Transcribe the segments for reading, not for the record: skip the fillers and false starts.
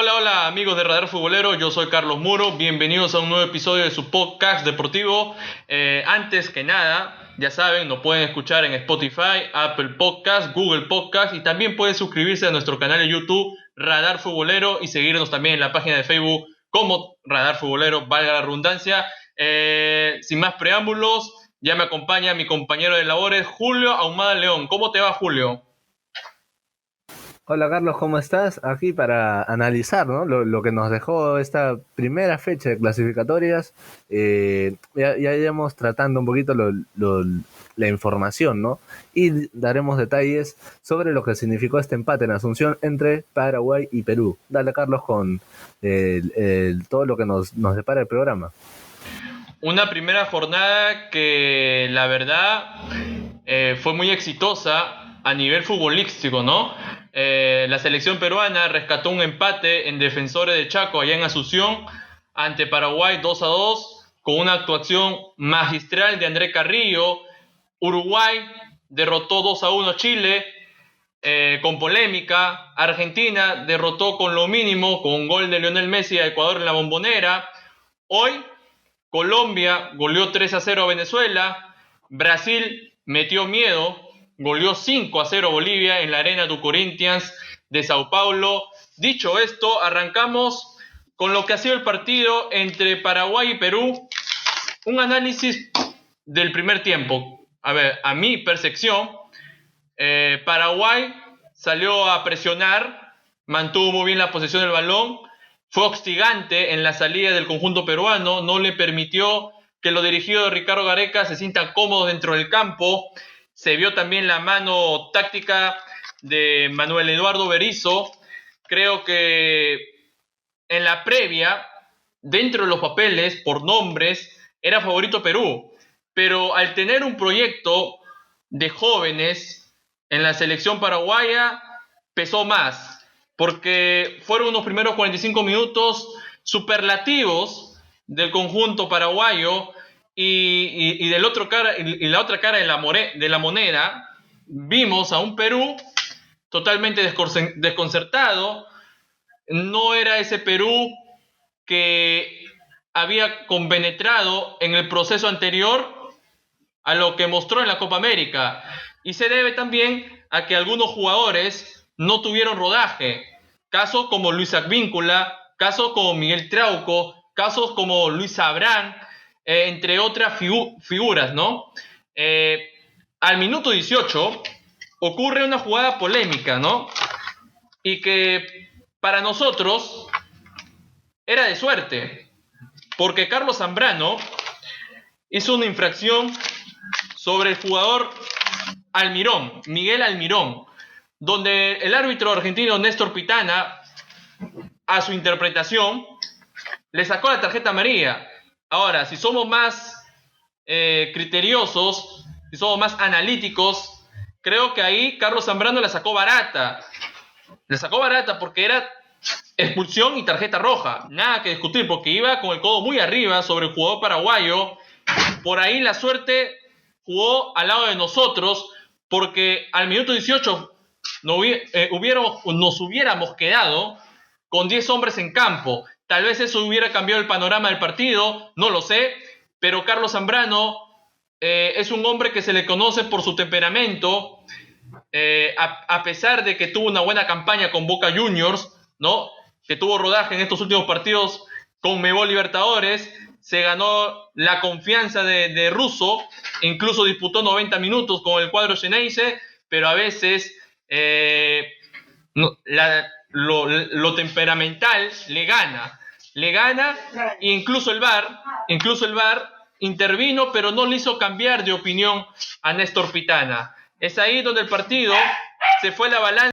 Hola, hola amigos de Radar Futbolero, yo soy Carlos Muro, bienvenidos a un nuevo episodio de su podcast deportivo. Antes que nada, ya saben, nos pueden escuchar en Spotify, Apple Podcast, Google Podcast y también pueden suscribirse a nuestro canal de YouTube Radar Futbolero y seguirnos también en la página de Facebook como Radar Futbolero, valga la redundancia. Sin más preámbulos, ya me acompaña mi compañero de labores, Julio Ahumada León. ¿Cómo te va, Julio? Hola Carlos, ¿cómo estás? Aquí para analizar, ¿no? lo que nos dejó esta primera fecha de clasificatorias. Ya iremos tratando un poquito la información, ¿no? Y daremos detalles sobre lo que significó este empate en Asunción entre Paraguay y Perú. Dale Carlos con todo lo que nos depara el programa. Una primera jornada que la verdad fue muy exitosa a nivel futbolístico, ¿no? La selección peruana rescató un empate en Defensores de Chaco allá en Asunción ante Paraguay 2-2 con una actuación magistral de André Carrillo. Uruguay derrotó 2-1 a Chile con polémica. Argentina derrotó con lo mínimo con un gol de Lionel Messi a Ecuador en la Bombonera. Hoy Colombia goleó 3-0 a Venezuela. Brasil metió miedo, goleó 5-0 a Bolivia en la Arena do Corinthians de Sao Paulo. Dicho esto, arrancamos con lo que ha sido el partido entre Paraguay y Perú. Un análisis del primer tiempo. A ver, a mi percepción, Paraguay salió a presionar, mantuvo muy bien la posesión del balón, fue hostigante en la salida del conjunto peruano, no le permitió que los dirigidos de Ricardo Gareca se sientan cómodos dentro del campo. Se vio también la mano táctica de Manuel Eduardo Berizzo. Creo que en la previa, dentro de los papeles, por nombres, era favorito Perú. Pero al tener un proyecto de jóvenes en la selección paraguaya, pesó más. Porque fueron unos primeros 45 minutos superlativos del conjunto paraguayo y del otro cara, y la otra cara de la moneda, vimos a un Perú totalmente desconcertado. No era ese Perú que había compenetrado en el proceso anterior a lo que mostró en la Copa América. Y se debe también a que algunos jugadores no tuvieron rodaje. Casos como Luis Advíncula, casos como Miguel Trauco, casos como Luis Abrán, entre otras figuras, ¿no? Al minuto 18 ocurre una jugada polémica, ¿no? Y que para nosotros era de suerte, porque Carlos Zambrano hizo una infracción sobre el jugador Almirón, Miguel Almirón, donde el árbitro argentino Néstor Pitana, a su interpretación, le sacó la tarjeta amarilla. Ahora, si somos más criteriosos, si somos más analíticos, creo que ahí Carlos Zambrano la sacó barata. Le sacó barata porque era expulsión y tarjeta roja. Nada que discutir porque iba con el codo muy arriba sobre el jugador paraguayo. Por ahí la suerte jugó al lado de nosotros porque al minuto 18 nos hubiéramos quedado con 10 hombres en campo. Tal vez eso hubiera cambiado el panorama del partido, no lo sé, pero Carlos Zambrano es un hombre que se le conoce por su temperamento, a pesar de que tuvo una buena campaña con Boca Juniors, ¿no? Que tuvo rodaje en estos últimos partidos con Conmebol Libertadores, se ganó la confianza de Russo, incluso disputó 90 minutos con el cuadro Xeneize, pero a veces lo temperamental le gana, e incluso el VAR intervino, pero no le hizo cambiar de opinión a Néstor Pitana. Es ahí donde el partido se fue la balanza.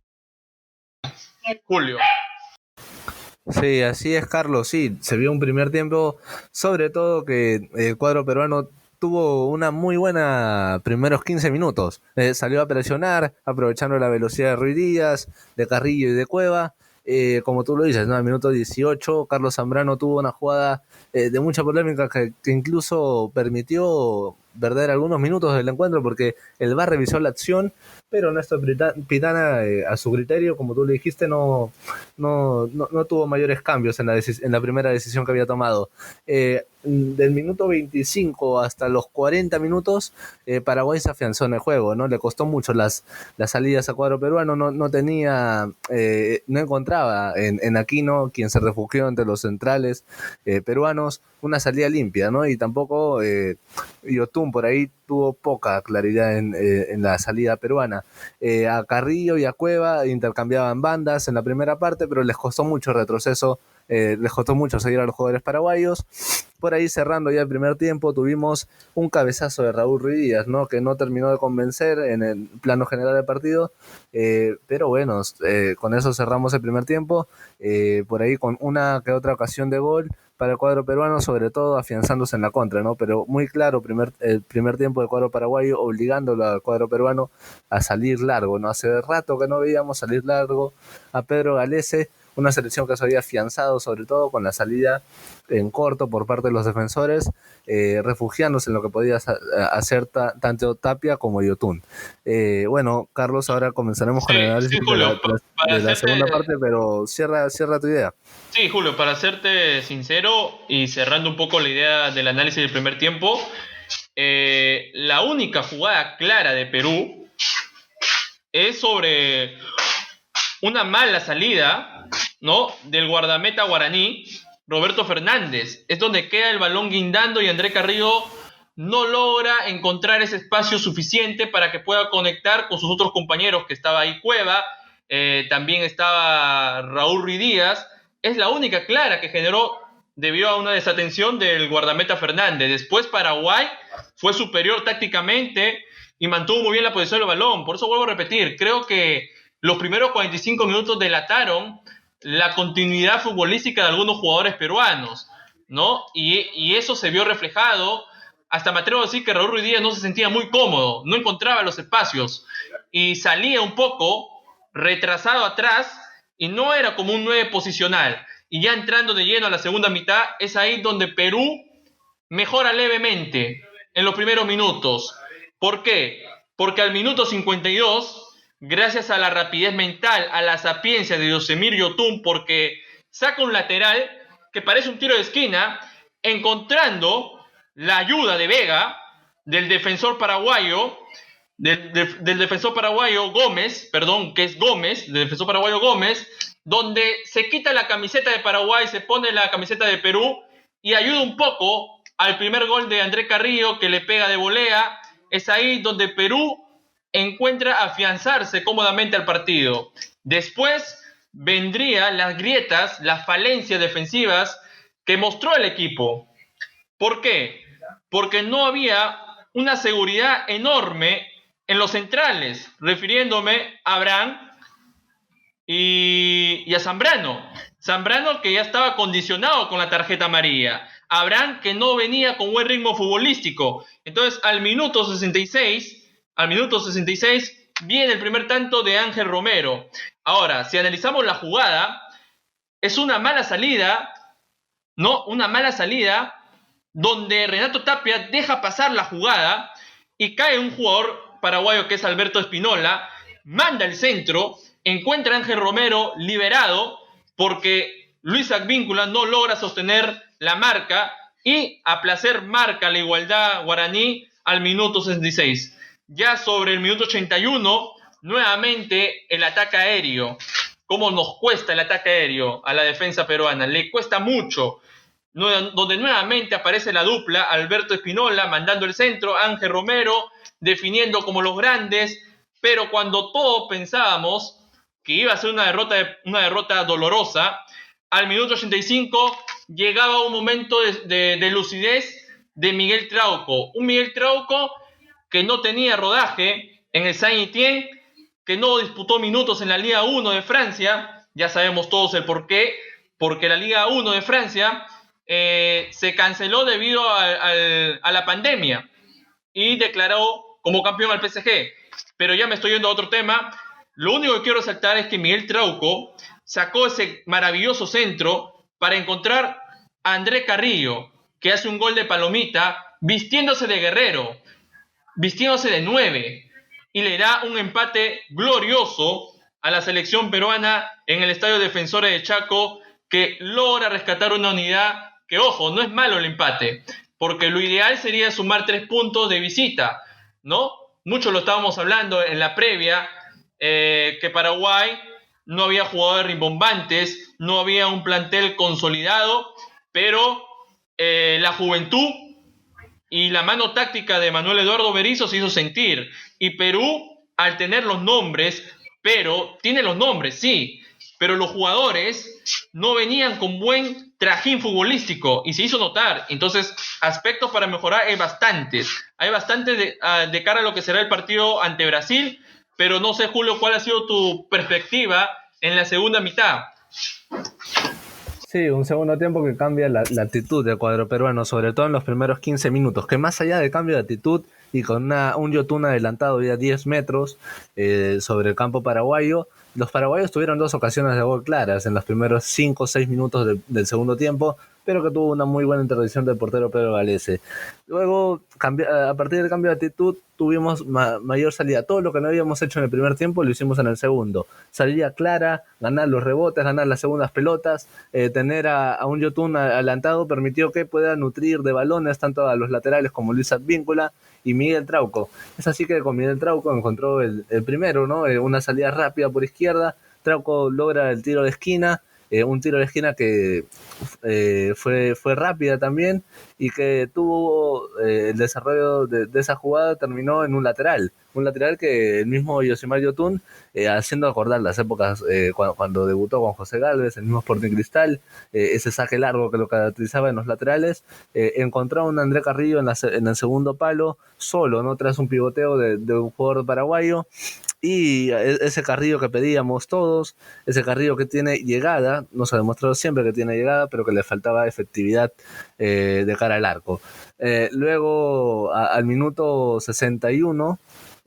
Julio. Sí, así es, Carlos. Sí, se vio un primer tiempo, sobre todo que el cuadro peruano tuvo una muy buena primeros 15 minutos. Salió a presionar, aprovechando la velocidad de Ruiz Díaz, de Carrillo y de Cueva. Como tú lo dices, ¿no? Al minuto 18, Carlos Zambrano tuvo una jugada de mucha polémica que incluso permitió perder algunos minutos del encuentro porque el VAR revisó la acción pero Néstor Pitana, a su criterio, como tú le dijiste, no tuvo mayores cambios en la primera decisión que había tomado. Del minuto 25 hasta los 40 minutos, Paraguay se afianzó en el juego, ¿no? Le costó mucho las salidas a cuadro peruano, no encontraba en Aquino, quien se refugió entre los centrales peruanos, una salida limpia, ¿no? Y tampoco Yotun por ahí tuvo poca claridad en la salida peruana. A Carrillo y a Cueva intercambiaban bandas en la primera parte, pero les costó mucho retroceso, les costó mucho seguir a los jugadores paraguayos. Por ahí cerrando ya el primer tiempo tuvimos un cabezazo de Raúl Ruiz Díaz, ¿no? Que no terminó de convencer en el plano general del partido, pero bueno, con eso cerramos el primer tiempo, por ahí con una que otra ocasión de gol para el cuadro peruano, sobre todo afianzándose en la contra, ¿no? Pero muy claro el primer tiempo del cuadro paraguayo, obligándolo al cuadro peruano a salir largo, ¿no? Hace rato que no veíamos salir largo a Pedro Galese, una selección que se había afianzado sobre todo con la salida en corto por parte de los defensores, refugiándose en lo que podía hacer tanto Tapia como Yotun. Bueno, Carlos, ahora comenzaremos con el Sí, análisis Julio, para de la hacerte, segunda parte, pero cierra tu idea. sí, Julio, para serte sincero y cerrando un poco la idea del análisis del primer tiempo, la única jugada clara de Perú es sobre una mala salida, ¿no? Del guardameta guaraní, Roberto Fernández. Es donde queda el balón guindando y André Carrillo no logra encontrar ese espacio suficiente para que pueda conectar con sus otros compañeros, que estaba ahí Cueva, también estaba Raúl Ruiz Díaz. Es la única clara que generó debido a una desatención del guardameta Fernández. Después Paraguay fue superior tácticamente y mantuvo muy bien la posición del balón. Por eso vuelvo a repetir, creo que los primeros 45 minutos delataron la continuidad futbolística de algunos jugadores peruanos, ¿no? Y eso se vio reflejado. Hasta me atrevo a decir que Raúl Ruiz Díaz no se sentía muy cómodo, no encontraba los espacios y salía un poco retrasado atrás y no era como un 9 posicional. Y ya entrando de lleno a la segunda mitad, es ahí donde Perú mejora levemente en los primeros minutos. ¿Por qué? Porque al minuto 52, gracias a la rapidez mental, a la sapiencia de Yosemir Yotun, porque saca un lateral que parece un tiro de esquina, encontrando la ayuda de Vega, del defensor paraguayo, del defensor paraguayo Gómez, perdón, que es Gómez, del defensor paraguayo Gómez, donde se quita la camiseta de Paraguay, se pone la camiseta de Perú y ayuda un poco al primer gol de André Carrillo, que le pega de volea. Es ahí donde Perú encuentra afianzarse cómodamente al partido. Después vendrían las grietas, las falencias defensivas que mostró el equipo. ¿Por qué? Porque no había una seguridad enorme en los centrales, refiriéndome a Abraham y a Zambrano. Zambrano que ya estaba condicionado con la tarjeta amarilla. Abraham que no venía con buen ritmo futbolístico. Entonces al minuto 66 viene el primer tanto de Ángel Romero. Ahora, si analizamos la jugada, es una mala salida, ¿no? Una mala salida donde Renato Tapia deja pasar la jugada y cae un jugador paraguayo que es Alberto Espinola, manda el centro, encuentra a Ángel Romero liberado porque Luis Advíncula no logra sostener la marca y a placer marca la igualdad guaraní al minuto 66. Ya sobre el minuto 81, nuevamente el ataque aéreo. ¿Cómo nos cuesta el ataque aéreo a la defensa peruana? Le cuesta mucho. Donde nuevamente aparece la dupla, Alberto Espinola mandando el centro, Ángel Romero definiendo como los grandes, pero cuando todos pensábamos que iba a ser una derrota dolorosa, al minuto 85 llegaba un momento de lucidez de Miguel Trauco, un Miguel Trauco que no tenía rodaje en el Saint-Étienne, que no disputó minutos en la Liga 1 de Francia, ya sabemos todos el porqué, porque la Liga 1 de Francia se canceló debido a la pandemia y declaró como campeón al PSG. Pero ya me estoy yendo a otro tema. Lo único que quiero resaltar es que Miguel Trauco sacó ese maravilloso centro para encontrar a André Carrillo, que hace un gol de palomita, vistiéndose de guerrero, vistiéndose de 9. y le da un empate glorioso a la selección peruana en el Estadio Defensores de Chaco, que logra rescatar una unidad que, ojo, no es malo el empate, porque lo ideal sería sumar 3 puntos de visita, ¿no? Mucho lo estábamos hablando en la previa, que Paraguay no había jugadores rimbombantes, no había un plantel consolidado, pero la juventud y la mano táctica de Manuel Eduardo Berizzo se hizo sentir. Y Perú, al tener los nombres, pero tiene los nombres, sí, pero los jugadores no venían con buen trajín futbolístico y se hizo notar. Entonces, aspectos para mejorar hay bastantes. Hay bastantes de cara a lo que será el partido ante Brasil, pero no sé, Julio, cuál ha sido tu perspectiva en la segunda mitad. Sí, un segundo tiempo que cambia la actitud del cuadro peruano, sobre todo en los primeros 15 minutos, que más allá del cambio de actitud y con un Yotun adelantado ya 10 metros sobre el campo paraguayo, los paraguayos tuvieron 2 ocasiones de gol claras en los primeros 5 o 6 minutos del segundo tiempo, pero que tuvo una muy buena intervención del portero Pedro Galese. Luego, a partir del cambio de actitud, tuvimos mayor salida. Todo lo que no habíamos hecho en el primer tiempo lo hicimos en el segundo. Salida clara, ganar los rebotes, ganar las segundas pelotas, tener a un Yotun adelantado permitió que pueda nutrir de balones tanto a los laterales como Luis Advíncula y Miguel Trauco. Es así que con Miguel Trauco encontró el primero, ¿no? Una salida rápida por izquierda. Trauco logra el tiro de esquina, un tiro de esquina que fue rápida también y que tuvo el desarrollo de esa jugada, terminó en un lateral que el mismo Yosimar Yotun, haciendo acordar las épocas cuando debutó con José Gálvez, el mismo Sporting Cristal, ese saque largo que lo caracterizaba en los laterales, encontró a un André Carrillo en el segundo palo, solo, ¿no? Tras un pivoteo de un jugador paraguayo. Y ese Carrillo que pedíamos todos, ese Carrillo que tiene llegada, nos ha demostrado siempre que tiene llegada, pero que le faltaba efectividad de cara al arco. Luego, al minuto 61,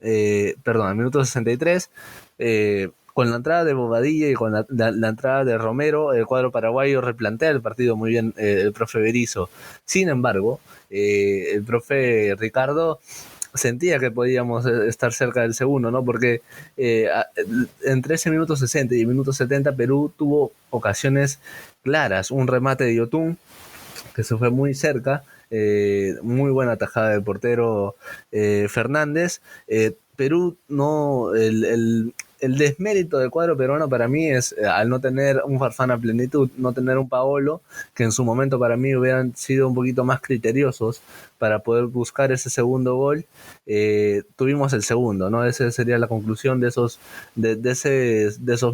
al minuto 63, con la entrada de Bobadilla y con la entrada de Romero, el cuadro paraguayo replantea el partido muy bien el profe Berizzo. Sin embargo, el profe Ricardo sentía que podíamos estar cerca del segundo, ¿no? Porque entre ese minuto 60 y el minuto 70 Perú tuvo ocasiones claras, un remate de Yotun que se fue muy cerca, muy buena tajada del portero Fernández. Perú no, el desmérito del cuadro peruano para mí es al no tener un Farfán a plenitud, no tener un Paolo, que en su momento para mí hubieran sido un poquito más criteriosos para poder buscar ese segundo gol. Tuvimos el segundo, ¿no? Esa sería la conclusión de esos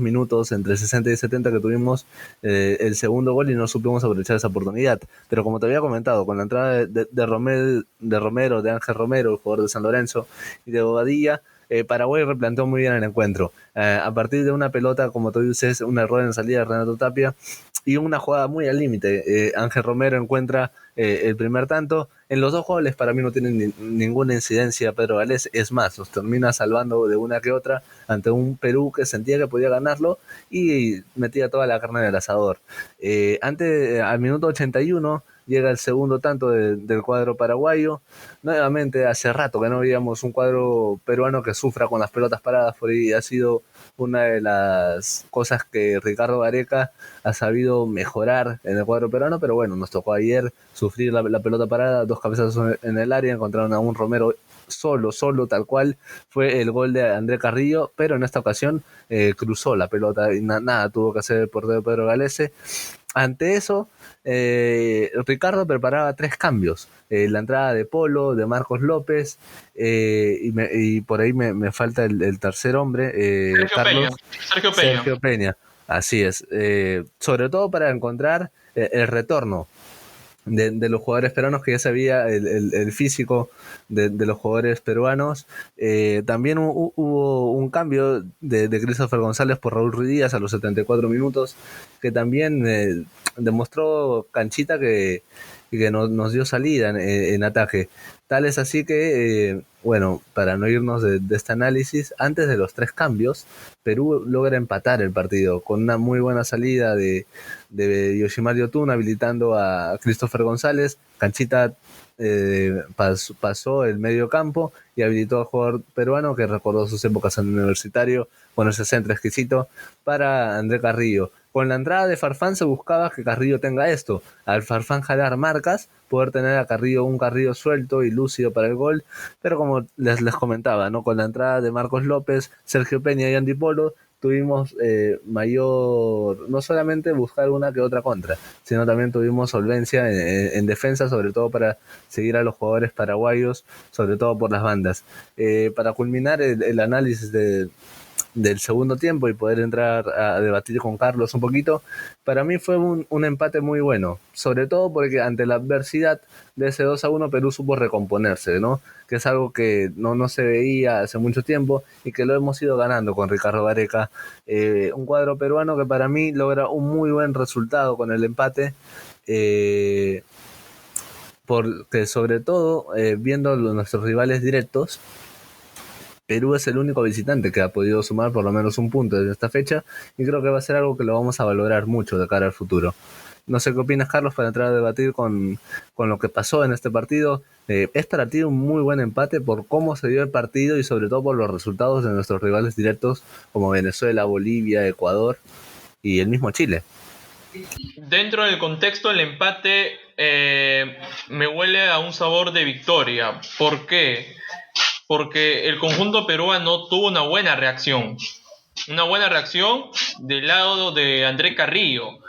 minutos entre 60 y 70 que tuvimos el segundo gol y no supimos aprovechar esa oportunidad. Pero como te había comentado, con la entrada de Romero, de Ángel Romero, el jugador de San Lorenzo, y de Bobadilla, Paraguay replanteó muy bien el encuentro. A partir de una pelota, como tú dices, un error en salida de Renato Tapia y una jugada muy al límite. Ángel Romero encuentra el primer tanto. En los 2 goles para mí no tienen ninguna incidencia Pedro Galés. Es más, los termina salvando de una que otra ante un Perú que sentía que podía ganarlo y metía toda la carne en el asador. Al minuto 81 llega el segundo tanto del cuadro paraguayo. Nuevamente, hace rato que no veíamos un cuadro peruano que sufra con las pelotas paradas. Por ahí ha sido una de las cosas que Ricardo Gareca ha sabido mejorar en el cuadro peruano, pero bueno, nos tocó ayer sufrir la pelota parada, 2 cabezazos en el área, encontraron a un Romero solo, tal cual fue el gol de André Carrillo, pero en esta ocasión cruzó la pelota y nada tuvo que hacer el portero Pedro Galese. Ante eso, Ricardo preparaba 3 cambios. La entrada de Polo, de Marcos López, y por ahí me falta el tercer hombre, Sergio Peña. Así es. Sobre todo para encontrar el retorno de los jugadores peruanos, que ya sabía el físico de los jugadores peruanos. También hubo un cambio de Christopher González por Raúl Ruiz Díaz a los 74 minutos, que también demostró canchita que nos dio salida en ataque. Tal es así que, bueno, para no irnos de este análisis, antes de los 3 cambios, Perú logra empatar el partido con una muy buena salida de Yoshimar Yotun habilitando a Christopher González. Canchita pasó el medio campo y habilitó al jugador peruano que recordó sus épocas en el universitario con ese centro exquisito para André Carrillo. Con la entrada de Farfán se buscaba que Carrillo tenga esto, al Farfán jalar marcas, poder tener a Carrillo un Carrillo suelto y lúcido para el gol, pero como les comentaba, ¿no? Con la entrada de Marcos López, Sergio Peña y Andy Polo, tuvimos mayor, no solamente buscar una que otra contra, sino también tuvimos solvencia en defensa, sobre todo para seguir a los jugadores paraguayos, sobre todo por las bandas. Para culminar el análisis del segundo tiempo y poder entrar a debatir con Carlos un poquito, para mí fue un empate muy bueno, sobre todo porque ante la adversidad de ese 2-1 Perú supo recomponerse, ¿no? Que es algo que no se veía hace mucho tiempo y que lo hemos ido ganando con Ricardo Gareca. Un cuadro peruano que para mí logra un muy buen resultado con el empate, porque sobre todo, viendo nuestros rivales directos, Perú es el único visitante que ha podido sumar por lo menos un punto desde esta fecha y creo que va a ser algo que lo vamos a valorar mucho de cara al futuro. No sé qué opinas, Carlos, para entrar a debatir con lo que pasó en este partido. Es para ti un muy buen empate por cómo se dio el partido y sobre todo por los resultados de nuestros rivales directos como Venezuela, Bolivia, Ecuador y el mismo Chile. Dentro del contexto del empate, me huele a un sabor de victoria. ¿Por qué? Porque el conjunto peruano tuvo una buena reacción. Una buena reacción del lado de André Carrillo.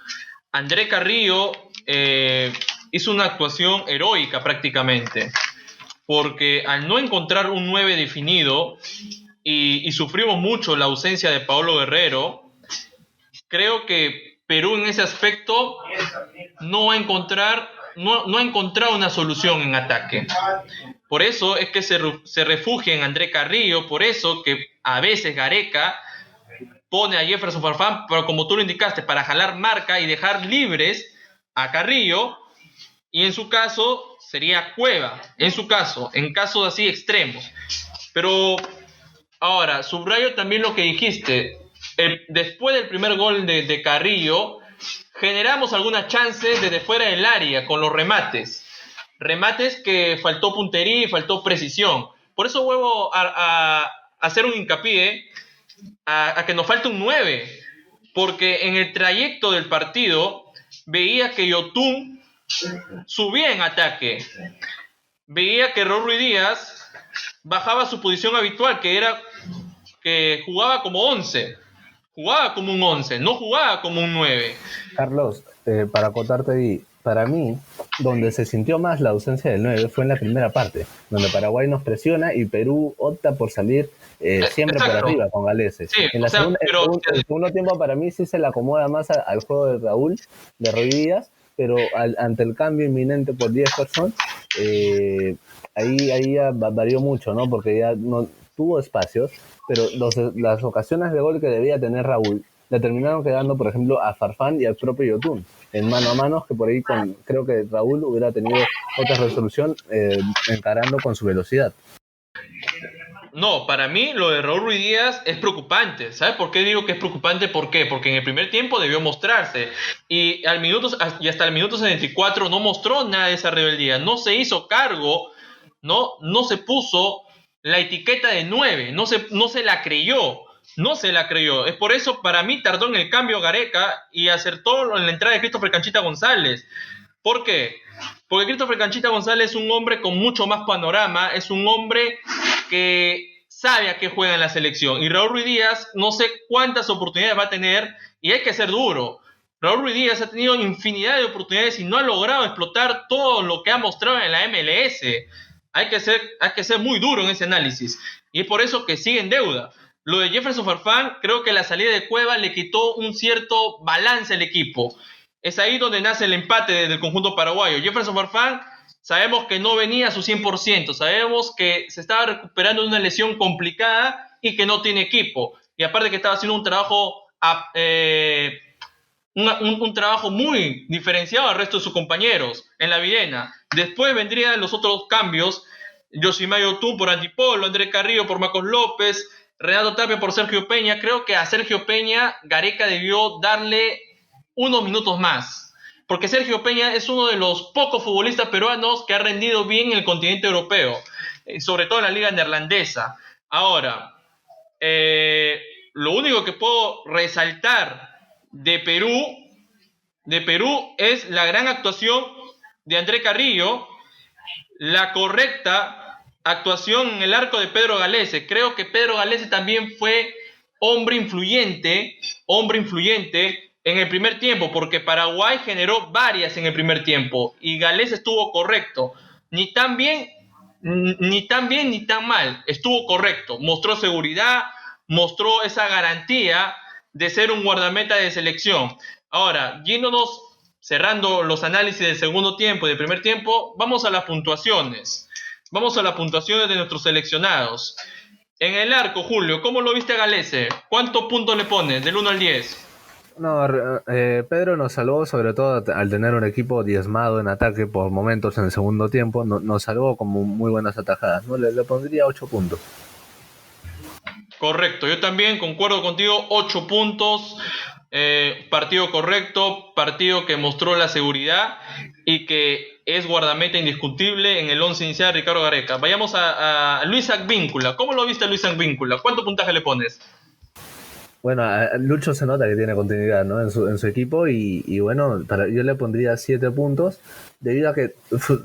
André Carrillo hizo una actuación heroica prácticamente, porque al no encontrar un 9 definido y sufrimos mucho la ausencia de Paolo Guerrero, creo que Perú en ese aspecto no ha encontrado una solución en ataque. Por eso es que se refugia en André Carrillo, por eso que a veces Gareca pone a Jefferson Farfán, pero como tú lo indicaste, para jalar marca y dejar libres a Carrillo, y en su caso sería Cueva, en casos así extremos. Pero ahora, subrayo también lo que dijiste. Después del primer gol de Carrillo, generamos algunas chances desde fuera del área con los remates. Remates que faltó puntería y faltó precisión. Por eso vuelvo a hacer un hincapié a que nos falta un 9. Porque en el trayecto del partido veía que Yotun subía en ataque. Veía que Raúl Ruiz Díaz bajaba a su posición habitual, que era que jugaba como 11. Jugaba como un 11, no jugaba como un 9. Carlos, para acotarte ahí, para mí, donde se sintió más la ausencia del 9 fue en la primera parte, donde Paraguay nos presiona y Perú opta por salir siempre por arriba con Galese. Sí, En la el segundo tiempo para mí sí se le acomoda más al juego de Raúl, de Ruiz Díaz, pero ante el cambio inminente por Jefferson, ahí ya varió mucho, ¿no? Porque ya no tuvo espacios, pero las ocasiones de gol que debía tener Raúl le terminaron quedando, por ejemplo, a Farfán y al propio Yotun, en mano a mano, que por ahí creo que Raúl hubiera tenido otra resolución encarando con su velocidad. No, para mí lo de Raúl Ruiz Díaz es preocupante. ¿Sabes por qué digo que es preocupante? ¿Por qué? Porque en el primer tiempo debió mostrarse y hasta el minuto 74 no mostró nada de esa rebeldía. No se hizo cargo, no se puso la etiqueta de 9, no se la creyó. No se la creyó. Es por eso para mí tardó en el cambio Gareca y acertó en la entrada de Christopher Canchita González. ¿Por qué? Porque Christopher Canchita González es un hombre con mucho más panorama, es un hombre que sabe a qué juega en la selección. Y Raúl Ruiz Díaz no sé cuántas oportunidades va a tener y hay que ser duro. Raúl Ruiz Díaz ha tenido infinidad de oportunidades y no ha logrado explotar todo lo que ha mostrado en la MLS. Hay que ser muy duro en ese análisis. Y es por eso que sigue en deuda. Lo de Jefferson Farfán, creo que la salida de Cueva le quitó un cierto balance al equipo. Es ahí donde nace el empate del conjunto paraguayo. Jefferson Farfán, sabemos que no venía a su 100%, sabemos que se estaba recuperando de una lesión complicada y que no tiene equipo. Y aparte que estaba haciendo un trabajo, un trabajo muy diferenciado al resto de sus compañeros en la Videna. Después vendrían los otros cambios Yoshimayo Tú por Antipolo, André Carrillo por Marcos López, Renato Tapia por Sergio Peña. Creo que a Sergio Peña Gareca debió darle unos minutos más, porque Sergio Peña es uno de los pocos futbolistas peruanos que ha rendido bien en el continente europeo, sobre todo en la liga neerlandesa. Ahora, lo único que puedo resaltar de Perú es la gran actuación de André Carrillo, la correcta actuación en el arco de Pedro Galese. Creo que Pedro Galese también fue hombre influyente en el primer tiempo, porque Paraguay generó varias en el primer tiempo y Galese estuvo correcto. Ni tan bien ni tan mal, estuvo correcto. Mostró seguridad, mostró esa garantía de ser un guardameta de selección. Ahora, yéndonos, cerrando los análisis del segundo tiempo y del primer tiempo, vamos a las puntuaciones. Vamos a las puntuaciones de nuestros seleccionados. En el arco, Julio, ¿cómo lo viste a Galese? ¿Cuántos puntos le pones del 1 al 10? No, Pedro nos salvó, sobre todo al tener un equipo diezmado en ataque por momentos en el segundo tiempo, nos salvó con muy buenas atajadas, ¿no? Le pondría 8 puntos. Correcto, yo también concuerdo contigo, 8 puntos, partido correcto, partido que mostró la seguridad y que es guardameta indiscutible en el 11 inicial de Ricardo Gareca. Vayamos a Luis Advíncula. ¿Cómo lo viste a Luis Advíncula? ¿Cuánto puntaje le pones? Bueno, a Lucho se nota que tiene continuidad, ¿no? en su equipo y bueno, yo le pondría 7 puntos debido a que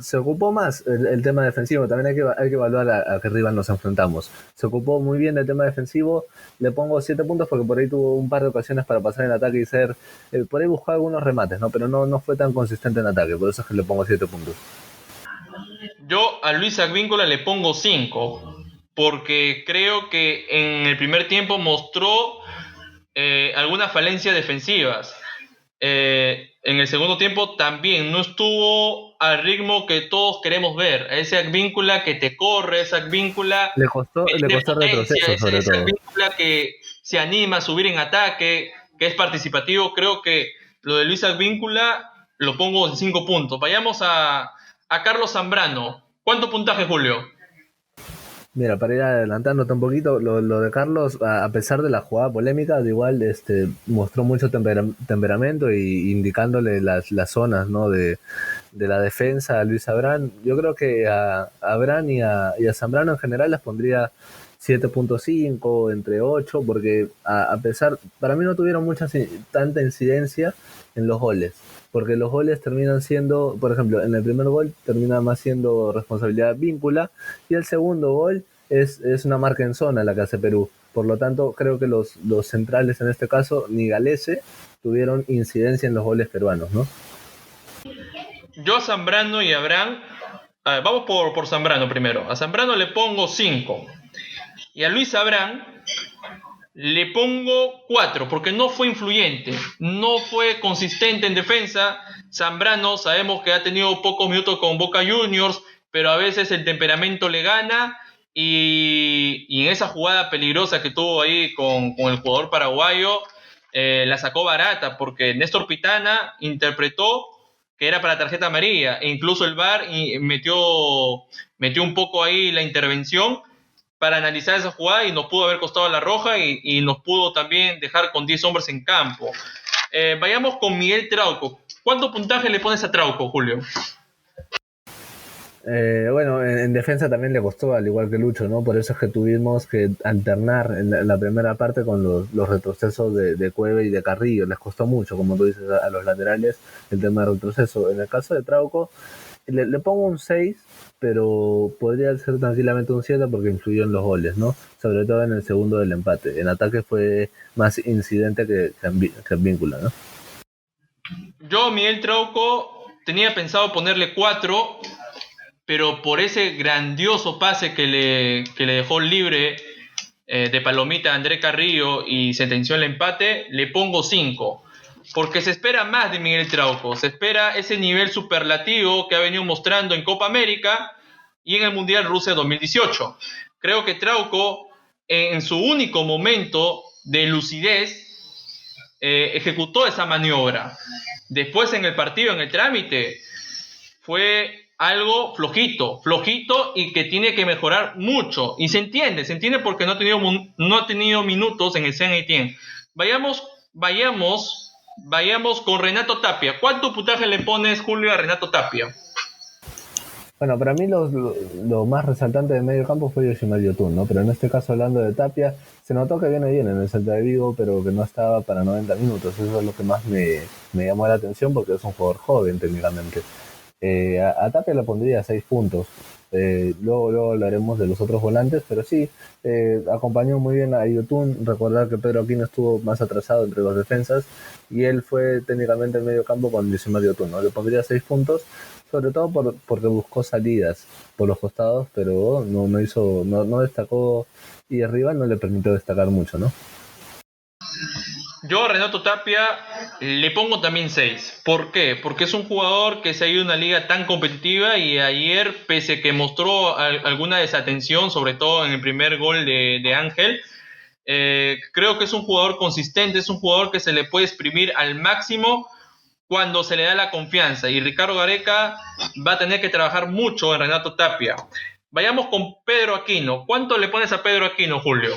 se ocupó más el tema defensivo. También hay que evaluar a qué rival nos enfrentamos. Se ocupó muy bien del tema defensivo. Le pongo 7 puntos porque por ahí tuvo un par de ocasiones para pasar en ataque y ser... por ahí buscó algunos remates, ¿no? Pero no fue tan consistente en ataque. Por eso es que le pongo 7 puntos. Yo a Luis Advíncula le pongo 5 porque creo que en el primer tiempo mostró algunas falencias defensivas. En el segundo tiempo también no estuvo al ritmo que todos queremos ver. Ese Advíncula que te corre, ese Advíncula le costó retroceso, sobre ese todo. Advíncula que se anima a subir en ataque, que es participativo. Creo que lo de Luis Advíncula lo pongo en 5 puntos. Vayamos a Carlos Zambrano. ¿Cuánto puntaje, Julio? Mira, para ir adelantándote un poquito, lo de Carlos, a pesar de la jugada polémica, de igual mostró mucho temperamento y indicándole las zonas, ¿no? de la defensa a Luis Abrán. Yo creo que a Abrán y a Zambrano en general les pondría 7.5, entre 8, porque a pesar, para mí no tuvieron tanta incidencia en los goles, porque los goles terminan siendo, por ejemplo, en el primer gol termina más siendo responsabilidad Víncula y el segundo gol es una marca en zona la que hace Perú. Por lo tanto, creo que los centrales en este caso, ni Galese, tuvieron incidencia en los goles peruanos, ¿no? Yo a Zambrano y a Abraham, vamos por Zambrano primero. A Zambrano le pongo 5 y a Luis Abraham le pongo 4 porque no fue influyente, no fue consistente en defensa. Zambrano sabemos que ha tenido pocos minutos con Boca Juniors, pero a veces el temperamento le gana y en esa jugada peligrosa que tuvo ahí con el jugador paraguayo, la sacó barata porque Néstor Pitana interpretó que era para tarjeta amarilla e incluso el VAR metió un poco ahí la intervención para analizar esa jugada y nos pudo haber costado la roja y nos pudo también dejar con 10 hombres en campo. Vayamos con Miguel Trauco. ¿Cuánto puntaje le pones a Trauco, Julio? Bueno, en defensa también le costó, al igual que Lucho, ¿no? Por eso es que tuvimos que alternar en la primera parte con los retrocesos de Cueva y de Carrillo. Les costó mucho, como tú dices, a los laterales el tema de retroceso. En el caso de Trauco, le pongo un 6, pero podría ser tranquilamente un 7 porque influyó en los goles, ¿no? Sobre todo en el segundo del empate. En ataque fue más incidente que en Víncula, ¿no? Yo, Miguel Trauco, tenía pensado ponerle 4, pero por ese grandioso pase que le dejó libre de palomita a André Carrillo y sentenció el empate, le pongo 5. Porque se espera más de Miguel Trauco, se espera ese nivel superlativo que ha venido mostrando en Copa América y en el Mundial Rusia 2018. Creo que Trauco, en su único momento de lucidez, ejecutó esa maniobra. Después en el partido, en el trámite, fue algo flojito y que tiene que mejorar mucho. Y se entiende porque no ha tenido minutos en el Saint Etienne. Vayamos con Renato Tapia. ¿Cuánto puntaje le pones, Julio, a Renato Tapia? Bueno, para mí lo más resaltante de medio campo fue Yoshimar Yotun, ¿no? Pero en este caso, hablando de Tapia, se notó que viene bien en el Celta de Vigo, pero que no estaba para 90 minutos. Eso es lo que más me llamó la atención porque es un jugador joven técnicamente. A Tapia le pondría 6 puntos. Luego hablaremos de los otros volantes, pero sí, acompañó muy bien a Yotun. Recordar que Pedro Aquino estuvo más atrasado entre los defensas y él fue técnicamente en medio campo con Yoshimar Yotun, ¿no? Le pondría 6 puntos, sobre todo porque buscó salidas por los costados, pero no destacó y arriba no le permitió destacar mucho, ¿no? Yo a Renato Tapia le pongo también 6. ¿Por qué? Porque es un jugador que se ha ido a una liga tan competitiva y ayer, pese a que mostró alguna desatención, sobre todo en el primer gol de Ángel, creo que es un jugador consistente, es un jugador que se le puede exprimir al máximo cuando se le da la confianza. Y Ricardo Gareca va a tener que trabajar mucho en Renato Tapia. Vayamos con Pedro Aquino. ¿Cuánto le pones a Pedro Aquino, Julio?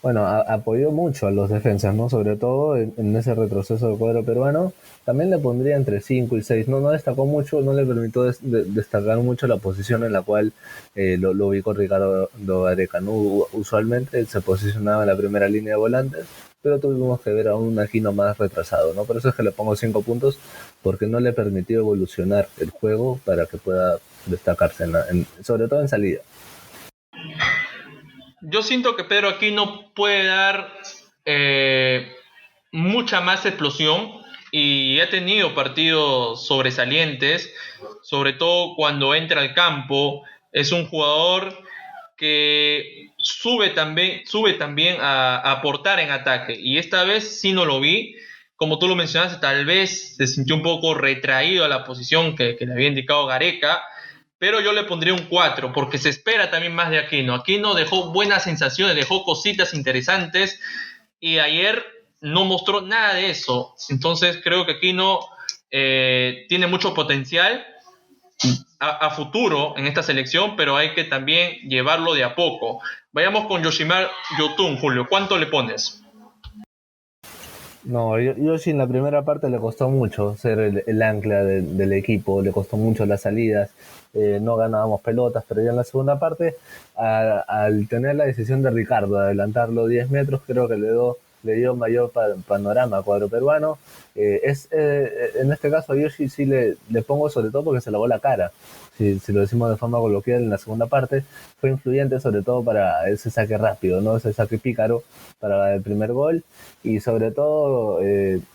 Bueno, apoyó mucho a los defensas, ¿no? Sobre todo en ese retroceso del cuadro peruano. También le pondría entre 5 y 6. No destacó mucho, no le permitió destacar mucho la posición en la cual lo ubicó Ricardo Gareca, ¿no? Usualmente se posicionaba en la primera línea de volantes, pero tuvimos que ver a un Aquino más retrasado, ¿no? Por eso es que le pongo 5 puntos, porque no le permitió evolucionar el juego para que pueda destacarse, sobre todo en salida. Yo siento que Pedro Aquino puede dar mucha más explosión y ha tenido partidos sobresalientes, sobre todo cuando entra al campo. Es un jugador que sube también a aportar en ataque, y esta vez sí no lo vi. Como tú lo mencionaste, tal vez se sintió un poco retraído a la posición que le había indicado Gareca, pero yo le pondría un 4 porque se espera también más de Aquino. Aquino dejó buenas sensaciones, dejó cositas interesantes y ayer no mostró nada de eso. Entonces creo que Aquino tiene mucho potencial a futuro en esta selección, pero hay que también llevarlo de a poco. Vayamos con Yoshimar Yotun, Julio. ¿Cuánto le pones? No, yo sí en la primera parte le costó mucho ser el ancla del equipo, le costó mucho las salidas, no ganábamos pelotas, pero ya en la segunda parte, al tener la decisión de Ricardo de adelantarlo 10 metros, creo que le dio mayor panorama a cuadro peruano. En este caso a Yoshi sí le pongo sobre todo porque se lavó la cara. Si lo decimos de forma coloquial, en la segunda parte fue influyente sobre todo para ese saque rápido, ¿no? Ese saque pícaro para el primer gol, y sobre todo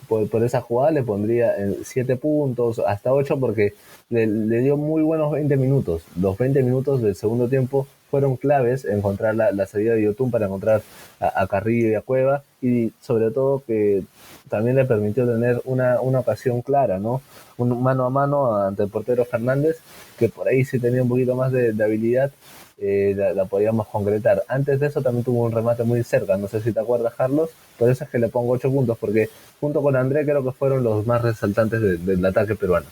por esa jugada le pondría 7 puntos, hasta 8, porque le dio muy buenos 20 minutos. Los 20 minutos del segundo tiempo fueron claves en encontrar la salida de Yotun para encontrar a Carrillo y a Cueva, y sobre todo que también le permitió tener una ocasión clara, ¿no? Un mano a mano ante el portero Fernández, que por ahí sí tenía un poquito más de habilidad, la podíamos concretar. Antes de eso también tuvo un remate muy cerca, no sé si te acuerdas, Carlos, por eso es que le pongo 8 puntos, porque junto con André creo que fueron los más resaltantes del ataque peruano.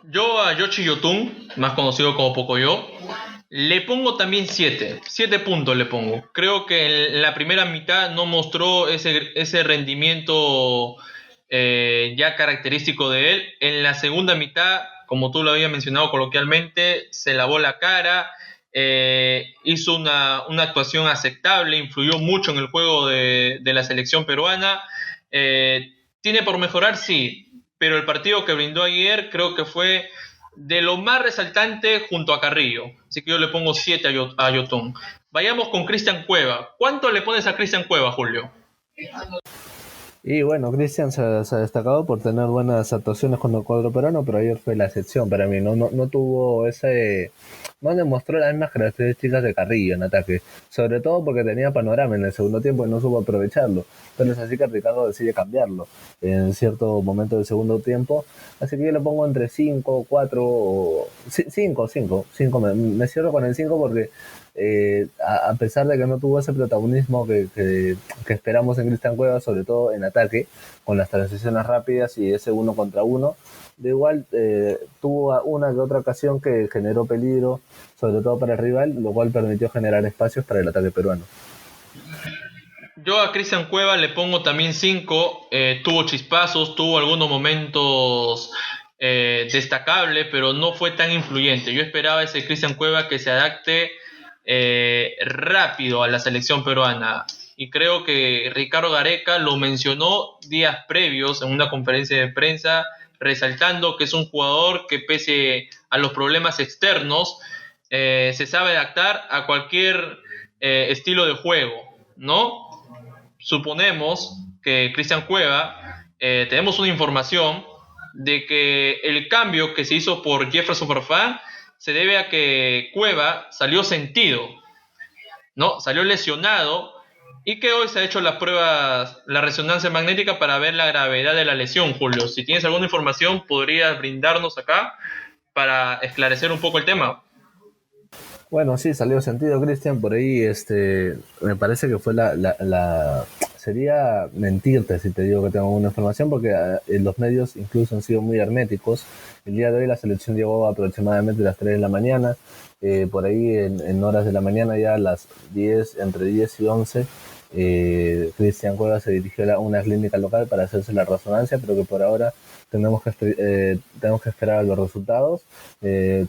Yo a Yoshi Yotun, más conocido como Pocoyo, le pongo también 7. 7 puntos le pongo. Creo que en la primera mitad no mostró ese rendimiento ya característico de él. En la segunda mitad, como tú lo habías mencionado coloquialmente, se lavó la cara, hizo una actuación aceptable, influyó mucho en el juego de la selección peruana. ¿Tiene por mejorar? Sí, pero el partido que brindó ayer creo que fue de lo más resaltante junto a Carrillo. Así que yo le pongo 7 a Yotun. Vayamos con Cristian Cueva. ¿Cuánto le pones a Cristian Cueva, Julio? Y bueno, Cristian se ha destacado por tener buenas actuaciones con el cuadro peruano, pero ayer fue la excepción para mí. No tuvo no demostró las mismas características de Carrillo en ataque, sobre todo porque tenía panorama en el segundo tiempo y no supo aprovecharlo. Pero es así que Ricardo decide cambiarlo en cierto momento del segundo tiempo. Así que yo le pongo entre 5 4 o 5 5 me cierro con el 5 porque a pesar de que no tuvo ese protagonismo que esperamos en Cristian Cuevas, sobre todo en ataque, con las transiciones rápidas y ese uno contra uno, de igual tuvo una que otra ocasión que generó peligro, sobre todo para el rival, lo cual permitió generar espacios para el ataque peruano. Yo a Cristian Cueva le pongo también 5. Tuvo chispazos, tuvo algunos momentos destacables, pero no fue tan influyente. Yo esperaba ese Cristian Cueva que se adapte rápido a la selección peruana. Y creo que Ricardo Gareca lo mencionó días previos en una conferencia de prensa, resaltando que es un jugador que pese a los problemas externos, se sabe adaptar a cualquier estilo de juego, ¿no? Suponemos que Cristian Cueva, tenemos una información de que el cambio que se hizo por Jefferson Farfán se debe a que Cueva salió sentido, ¿no? Salió lesionado y que hoy se ha hecho las pruebas, la resonancia magnética para ver la gravedad de la lesión, Julio. Si tienes alguna información, podrías brindarnos acá para esclarecer un poco el tema. Bueno, sí, salió sentido, Cristian, por ahí me parece que fue sería mentirte si te digo que tengo alguna información, porque los medios incluso han sido muy herméticos. El día de hoy la selección llegó aproximadamente a las 3 de la mañana, por ahí en horas de la mañana, ya a las 10, entre 10 y 11, Cristian Cuevas se dirigió a una clínica local para hacerse la resonancia, pero que por ahora tenemos que esperar a los resultados.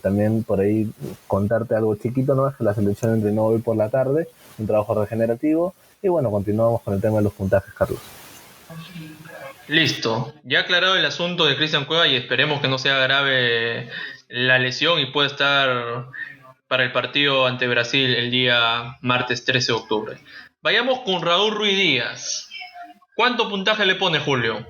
También por ahí contarte algo chiquito, ¿no? Es que la selección entrenó hoy por la tarde, un trabajo regenerativo, y bueno, continuamos con el tema de los puntajes, Carlos. Listo, ya aclarado el asunto de Cristian Cueva y esperemos que no sea grave la lesión y pueda estar para el partido ante Brasil el día martes 13 de octubre. Vayamos con Raúl Ruiz Díaz. ¿Cuánto puntaje le pone Julio?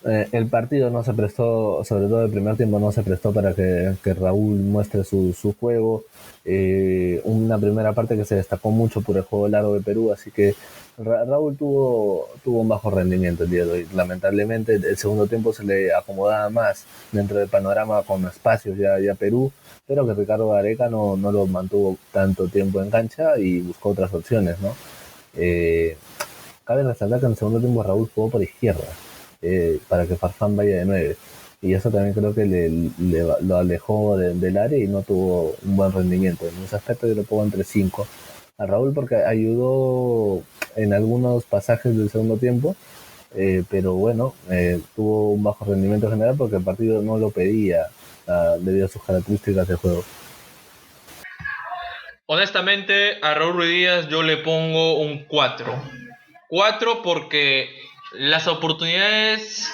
El partido no se prestó, sobre todo el primer tiempo, no se prestó para que Raúl muestre su juego. Una primera parte que se destacó mucho por el juego largo de Perú, así que Raúl tuvo un bajo rendimiento el día de hoy. Lamentablemente, el segundo tiempo se le acomodaba más dentro del panorama con espacios ya Perú, pero que Ricardo Gareca no lo mantuvo tanto tiempo en cancha y buscó otras opciones, ¿no? Cabe resaltar que en el segundo tiempo Raúl jugó por izquierda, para que Farfán vaya de 9. Y eso también creo que lo alejó del área y no tuvo un buen rendimiento. En ese aspecto yo le pongo entre 5 a Raúl porque ayudó en algunos pasajes del segundo tiempo, pero bueno, tuvo un bajo rendimiento general porque el partido no lo pedía debido a sus características de juego. Honestamente, a Raúl Ruiz Díaz yo le pongo un 4. 4 porque las oportunidades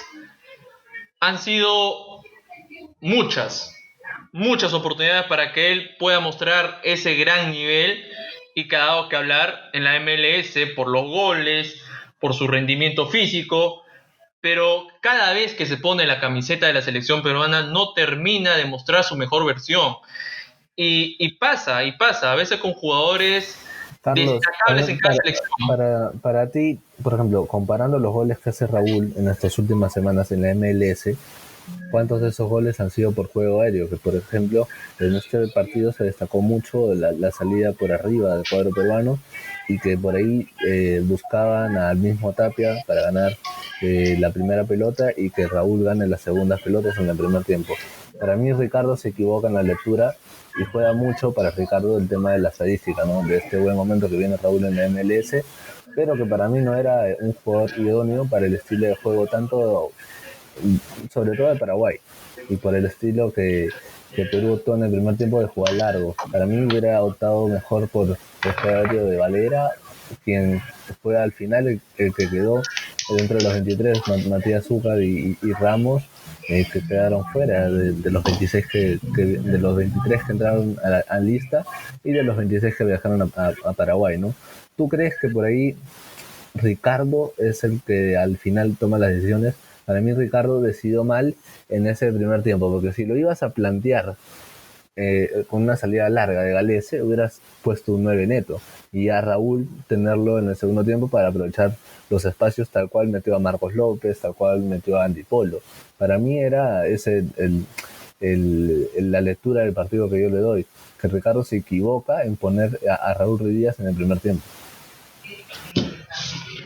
han sido muchas, muchas oportunidades para que él pueda mostrar ese gran nivel y que ha dado que hablar en la MLS por los goles, por su rendimiento físico, pero cada vez que se pone la camiseta de la selección peruana no termina de mostrar su mejor versión. Y pasa, a veces con jugadores Carlos, destacables en cada selección. para ti, por ejemplo, comparando los goles que hace Raúl en estas últimas semanas en la MLS, ¿cuántos de esos goles han sido por juego aéreo? Que, por ejemplo, en este partido se destacó mucho la salida por arriba del cuadro peruano y que por ahí buscaban al mismo Tapia para ganar la primera pelota y que Raúl gane las segundas pelotas en el primer tiempo. Para mí Ricardo se equivoca en la lectura y juega mucho para Ricardo el tema de la estadística, ¿no? De este buen momento que viene Raúl en la MLS, pero que para mí no era un jugador idóneo para el estilo de juego tanto, sobre todo de Paraguay, y por el estilo que Perú optó en el primer tiempo de jugar largo. Para mí hubiera optado mejor por el juego de Valera, quien fue al final el que quedó dentro de los 23, Matías Zúcar y Ramos, que quedaron fuera de los 26 de los 23 que entraron a lista y de los 26 que viajaron a Paraguay, ¿no? ¿Tú crees que por ahí Ricardo es el que al final toma las decisiones? Para mí Ricardo decidió mal en ese primer tiempo, porque si lo ibas a plantear con una salida larga de Galese, hubieras puesto un 9 neto y a Raúl tenerlo en el segundo tiempo para aprovechar los espacios tal cual metió a Marcos López, tal cual metió a Andy Polo. Para mí era ese la lectura del partido que yo le doy, que Ricardo se equivoca en poner a Raúl Ruiz Díaz en el primer tiempo.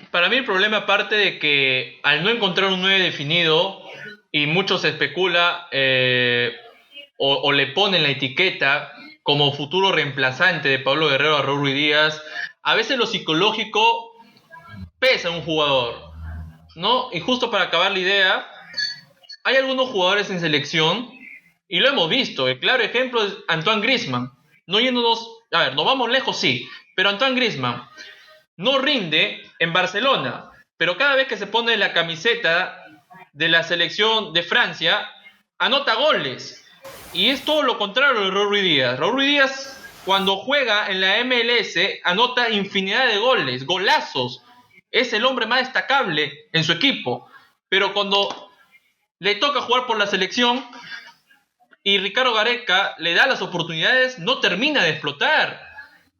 Para mí el problema, aparte de que al no encontrar un 9 definido, y mucho se especula o le ponen la etiqueta como futuro reemplazante de Pablo Guerrero a Raúl Ruiz Díaz, a veces lo psicológico pesa en un jugador, ¿no? Y justo para acabar la idea, hay algunos jugadores en selección, y lo hemos visto, el claro ejemplo es Antoine Griezmann. No yéndonos, a ver, nos vamos lejos, sí, pero Antoine Griezmann no rinde en Barcelona, pero cada vez que se pone la camiseta de la selección de Francia, anota goles. Y es todo lo contrario de Raúl Ruiz Díaz. Raúl Ruiz Díaz, cuando juega en la MLS, anota infinidad de goles, golazos. Es el hombre más destacable en su equipo. Pero cuando le toca jugar por la selección y Ricardo Gareca le da las oportunidades, no termina de explotar.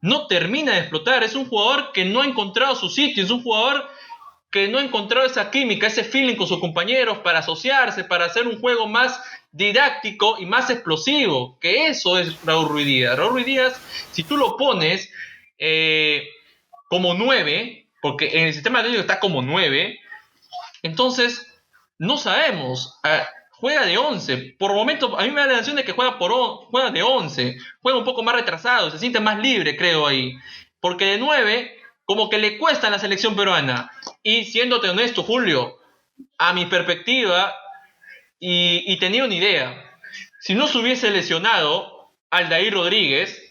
No termina de explotar. Es un jugador que no ha encontrado su sitio. Es un jugador que no ha encontrado esa química, ese feeling con sus compañeros para asociarse, para hacer un juego más didáctico y más explosivo. Que eso es Raúl Ruiz Díaz. Raúl Ruiz Díaz, si tú lo pones como 9, porque en el sistema atlético está como 9, entonces no sabemos. Juega de 11. Por momentos, a mí me da la sensación de que juega de 11. Juega un poco más retrasado, se siente más libre, creo, ahí. Porque de 9, como que le cuesta a la selección peruana. Y siéndote honesto, Julio, a mi perspectiva, y tenía una idea. Si no se hubiese lesionado Aldair Rodríguez,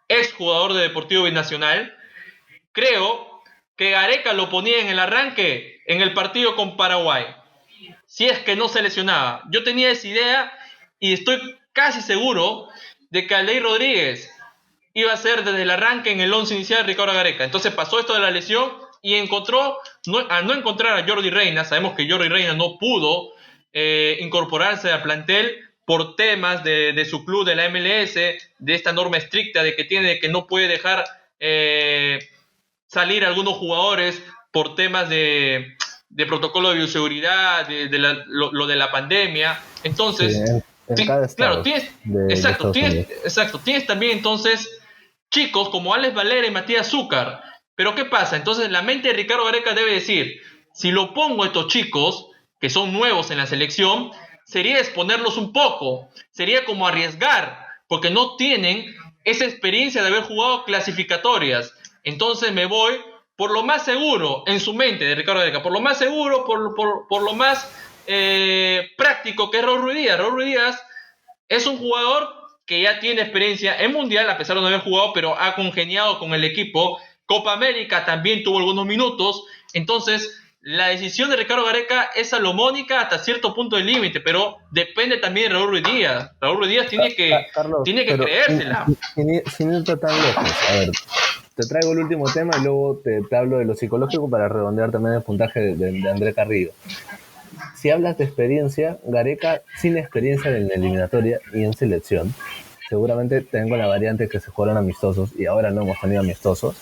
ex jugador de Deportivo Binacional, creo que Gareca lo ponía en el arranque en el partido con Paraguay. Si es que no se lesionaba. Yo tenía esa idea y estoy casi seguro de que Aldair Rodríguez iba a ser desde el arranque en el 11 inicial de Ricardo Gareca. Entonces pasó esto de la lesión y al no encontrar a Jordi Reina, sabemos que Jordi Reina no pudo incorporarse al plantel por temas de su club de la MLS, de esta norma estricta de que no puede dejar salir algunos jugadores por temas de protocolo de bioseguridad, lo de la pandemia. Entonces, sí, en cada estado claro, tienes también entonces chicos como Alex Valera y Matías Zúcar. Pero ¿qué pasa? Entonces la mente de Ricardo Gareca debe decir, si lo pongo a estos chicos, que son nuevos en la selección, sería exponerlos un poco, sería como arriesgar, porque no tienen esa experiencia de haber jugado clasificatorias. Entonces me voy por lo más seguro en su mente de Ricardo Gareca, por lo más seguro, por lo más práctico, que es Raúl Ruiz Díaz. Raúl Ruiz Díaz es un jugador que ya tiene experiencia en Mundial, a pesar de no haber jugado, pero ha congeniado con el equipo. Copa América también tuvo algunos minutos. Entonces, la decisión de Ricardo Gareca es salomónica hasta cierto punto del límite, pero depende también de Raúl Ruiz Díaz. Raúl Ruiz Díaz Carlos, tiene que creérsela. Sin irte tan lejos, a ver, te traigo el último tema y luego te hablo de lo psicológico para redondear también el puntaje de André Carrillo. Si hablas de experiencia, Gareca, sin experiencia en eliminatoria y en selección, seguramente tengo la variante que se jugaron amistosos y ahora no hemos tenido amistosos,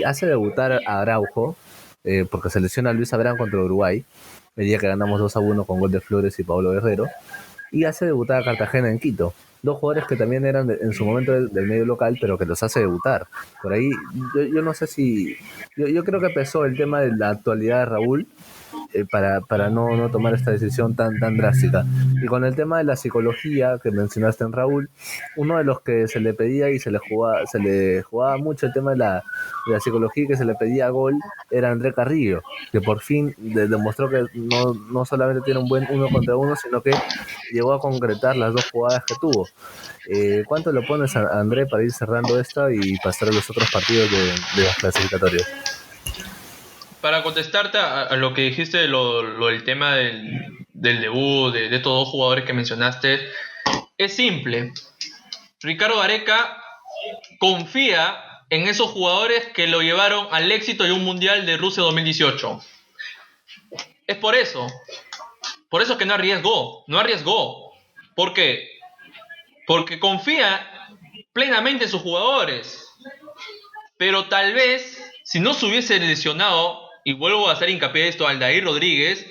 hace debutar a Araujo, porque selecciona a Luis Abraham contra Uruguay, el día que ganamos 2-1 con gol de Flores y Pablo Guerrero, y hace debutar a Cartagena en Quito. Dos jugadores que también eran en su momento del medio local, pero que los hace debutar. Por ahí, yo no sé si... Yo creo que pesó el tema de la actualidad de Raúl, para no tomar esta decisión tan drástica. Y con el tema de la psicología que mencionaste en Raúl, uno de los que se le pedía y se le jugaba mucho el tema de la psicología y que se le pedía gol era André Carrillo, que por fin demostró que no solamente tiene un buen 1 contra 1, sino que llegó a concretar las dos jugadas que tuvo. ¿Cuánto le pones a André para ir cerrando esta y pasar a los otros partidos de los clasificatorios? Para contestarte a lo que dijiste del tema del debut de estos dos jugadores que mencionaste, es simple. Ricardo Gareca confía en esos jugadores que lo llevaron al éxito de un Mundial de Rusia 2018. Es por eso que no arriesgó. ¿Por qué? porque confía plenamente en sus jugadores. Pero tal vez, si no se hubiese lesionado, y vuelvo a hacer hincapié de esto, Aldair Rodríguez,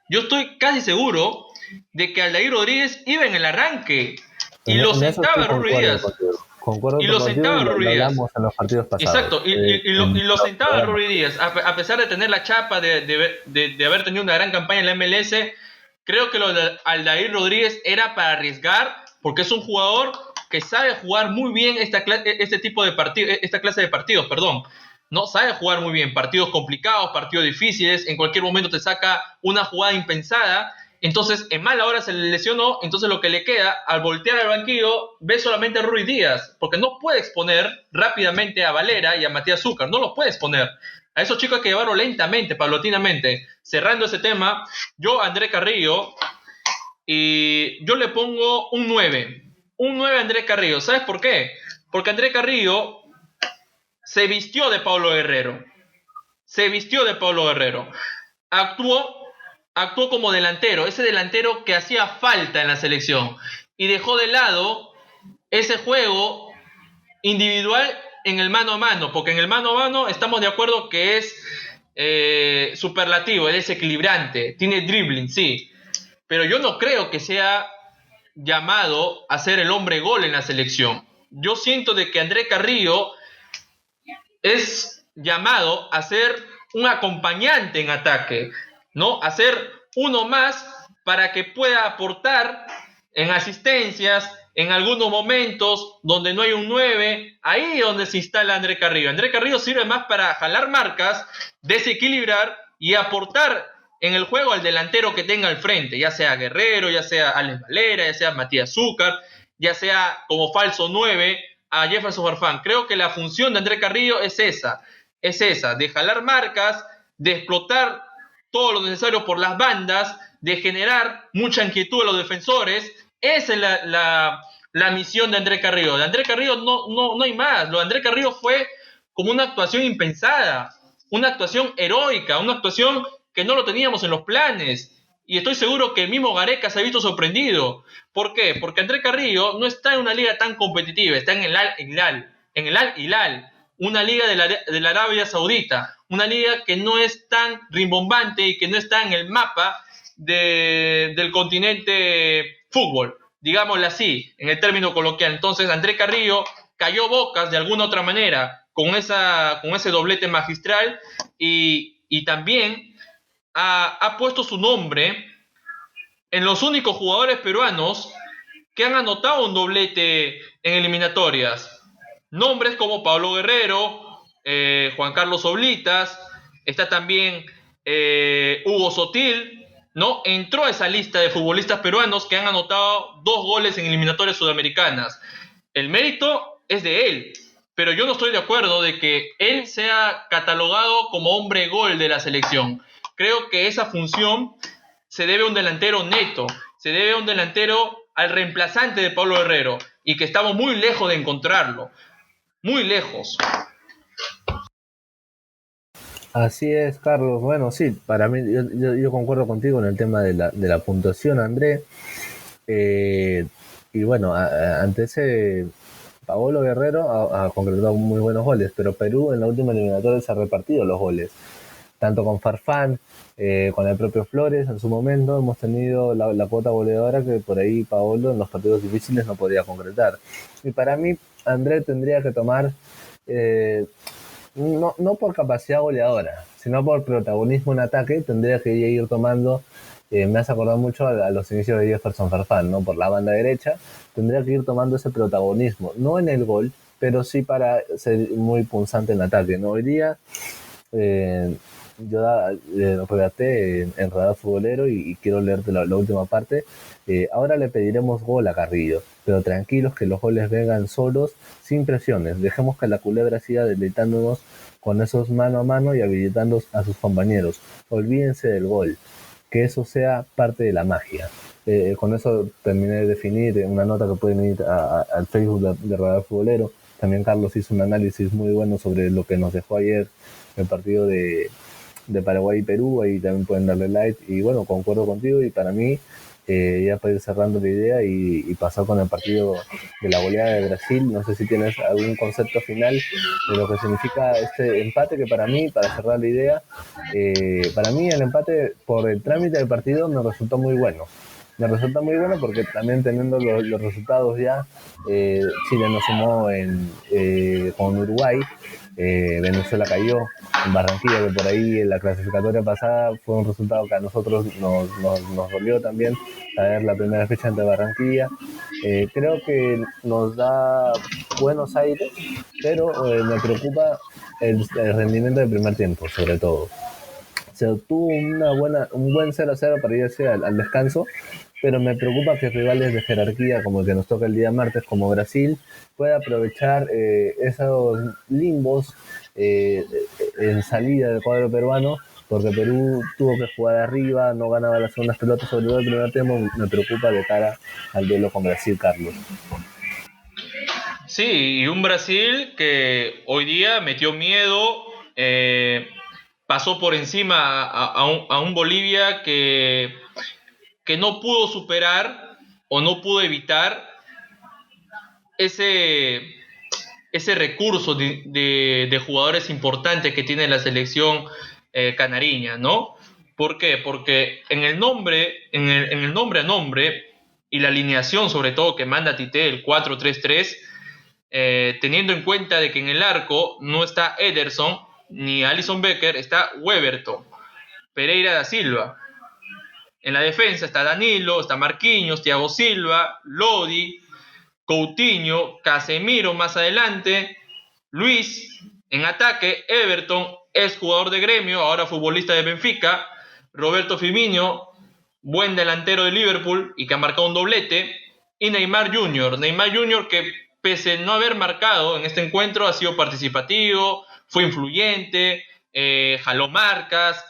yo estoy casi seguro de que Aldair Rodríguez iba en el arranque y lo En eso sí sentaba Rubri concuerdo Díaz. contigo. Y Concuerdo lo contigo y sentaba Rubri lo Díaz. hablamos en los partidos pasados. Exacto, y lo sentaba Rubri Díaz. A pesar de tener la chapa de haber tenido una gran campaña en la MLS, creo que lo de Aldair Rodríguez era para arriesgar, porque es un jugador que sabe jugar muy bien esta clase de partidos, perdón. No sabe jugar muy bien, partidos complicados, partidos difíciles, en cualquier momento te saca una jugada impensada. Entonces, en mala hora se le lesionó, entonces lo que le queda, al voltear al banquillo, ve solamente a Ruiz Díaz, porque no puede exponer rápidamente a Valera y a Matías Zúcar, no los puede exponer. A esos chicos hay que llevarlo lentamente, paulatinamente. Cerrando ese tema, yo, André Carrillo, y yo le pongo un 9. Un 9 a André Carrillo. ¿Sabes por qué? Porque André Carrillo se vistió de Pablo Guerrero. Se vistió de Pablo Guerrero. Actuó como delantero, ese delantero que hacía falta en la selección, y dejó de lado ese juego individual en el mano a mano, porque en el mano a mano estamos de acuerdo que es superlativo, es desequilibrante, tiene dribbling, sí, pero yo no creo que sea llamado a ser el hombre gol en la selección. Yo siento de que André Carrillo es llamado a ser un acompañante en ataque, ¿no? A ser uno más para que pueda aportar en asistencias, en algunos momentos donde no hay un 9, ahí es donde se instala André Carrillo. André Carrillo sirve más para jalar marcas, desequilibrar y aportar en el juego al delantero que tenga al frente, ya sea Guerrero, ya sea Alex Valera, ya sea Matías Zúcar, ya sea como falso 9 a Jefferson Farfán. Creo que la función de André Carrillo es esa, de jalar marcas, de explotar todo lo necesario por las bandas, de generar mucha inquietud a los defensores. Esa es la misión de André Carrillo. De André Carrillo no hay más. Lo de André Carrillo fue como una actuación impensada, una actuación heroica, una actuación que no lo teníamos en los planes. Y estoy seguro que el mismo Gareca se ha visto sorprendido. ¿Por qué? Porque André Carrillo no está en una liga tan competitiva, está en el Al-Hilal, una liga de la Arabia Saudita, una liga que no es tan rimbombante y que no está en el mapa del continente fútbol, digámoslo así, en el término coloquial. Entonces, André Carrillo cayó bocas de alguna otra manera con ese doblete magistral y también ha puesto su nombre en los únicos jugadores peruanos que han anotado un doblete en eliminatorias. Nombres como Pablo Guerrero, Juan Carlos Oblitas, está también Hugo Sotil, ¿no? Entró a esa lista de futbolistas peruanos que han anotado 2 goles en eliminatorias sudamericanas. El mérito es de él, pero yo no estoy de acuerdo de que él sea catalogado como hombre gol de la selección. Creo que esa función se debe a un delantero neto, se debe a un delantero al reemplazante de Pablo Guerrero, y que estamos muy lejos de encontrarlo, muy lejos. Así es, Carlos. Bueno, sí, para mí, yo concuerdo contigo en el tema de la puntuación, André. Y bueno, ante ese, Paolo Guerrero ha concretado muy buenos goles, pero Perú en la última eliminatoria se ha repartido los goles, tanto con Farfán, con el propio Flores en su momento. Hemos tenido la cuota goleadora que por ahí Paolo en los partidos difíciles no podía concretar. Y para mí, André tendría que tomar, no por capacidad goleadora, sino por protagonismo en ataque, tendría que ir tomando, me hace acordar mucho a los inicios de Jefferson Farfán, ¿no? Por la banda derecha, tendría que ir tomando ese protagonismo, no en el gol, pero sí para ser muy punzante en ataque, ¿no? Hoy día, yo redacté en Radar Futbolero y quiero leerte la última parte. Ahora le pediremos gol a Carrillo, pero tranquilos que los goles vengan solos, sin presiones. Dejemos que la culebra siga deleitándonos con esos mano a mano y habilitando a sus compañeros. Olvídense del gol, que eso sea parte de la magia. Con eso terminé de definir una nota que pueden ir al Facebook de Radar Futbolero. También Carlos hizo un análisis muy bueno sobre lo que nos dejó ayer el partido de Paraguay y Perú. Ahí también pueden darle like. Y bueno, concuerdo contigo, y para mí ya para ir cerrando la idea y pasar con el partido de la goleada de Brasil. No sé si tienes algún concepto final de lo que significa este empate, que para mí, para cerrar la idea, para mí el empate por el trámite del partido me resultó muy bueno. Me resulta muy bueno porque también teniendo los resultados ya, Chile nos sumó con Uruguay, Venezuela cayó en Barranquilla, que por ahí en la clasificatoria pasada fue un resultado que a nosotros nos dolió también, saber la primera fecha ante Barranquilla. Creo que nos da buenos aires, pero me preocupa el rendimiento del primer tiempo, sobre todo. Se obtuvo un buen 0-0 para irse al descanso, pero me preocupa que rivales de jerarquía como el que nos toca el día martes, como Brasil, pueda aprovechar esos limbos en salida del cuadro peruano, porque Perú tuvo que jugar arriba, no ganaba las segundas pelotas, sobre todo el primer tiempo. Me preocupa de cara al duelo con Brasil, Carlos. Sí, y un Brasil que hoy día metió miedo, pasó por encima a un Bolivia que no pudo superar o no pudo evitar ese, ese recurso de jugadores importantes que tiene la selección canariña, ¿no? ¿Por qué? Porque en el nombre a nombre y la alineación sobre todo que manda Tite, el 4-3-3, teniendo en cuenta de que en el arco no está Ederson ni Alisson Becker, está Weberton, Pereira da Silva. En la defensa está Danilo, está Marquinhos, Thiago Silva, Lodi, Coutinho, Casemiro más adelante, Luis. En ataque, Everton, ex jugador de Gremio, ahora futbolista de Benfica, Roberto Firmino, buen delantero de Liverpool y que ha marcado un doblete, y Neymar Jr. Neymar Jr. que pese a no haber marcado en este encuentro ha sido participativo, fue influyente, jaló marcas,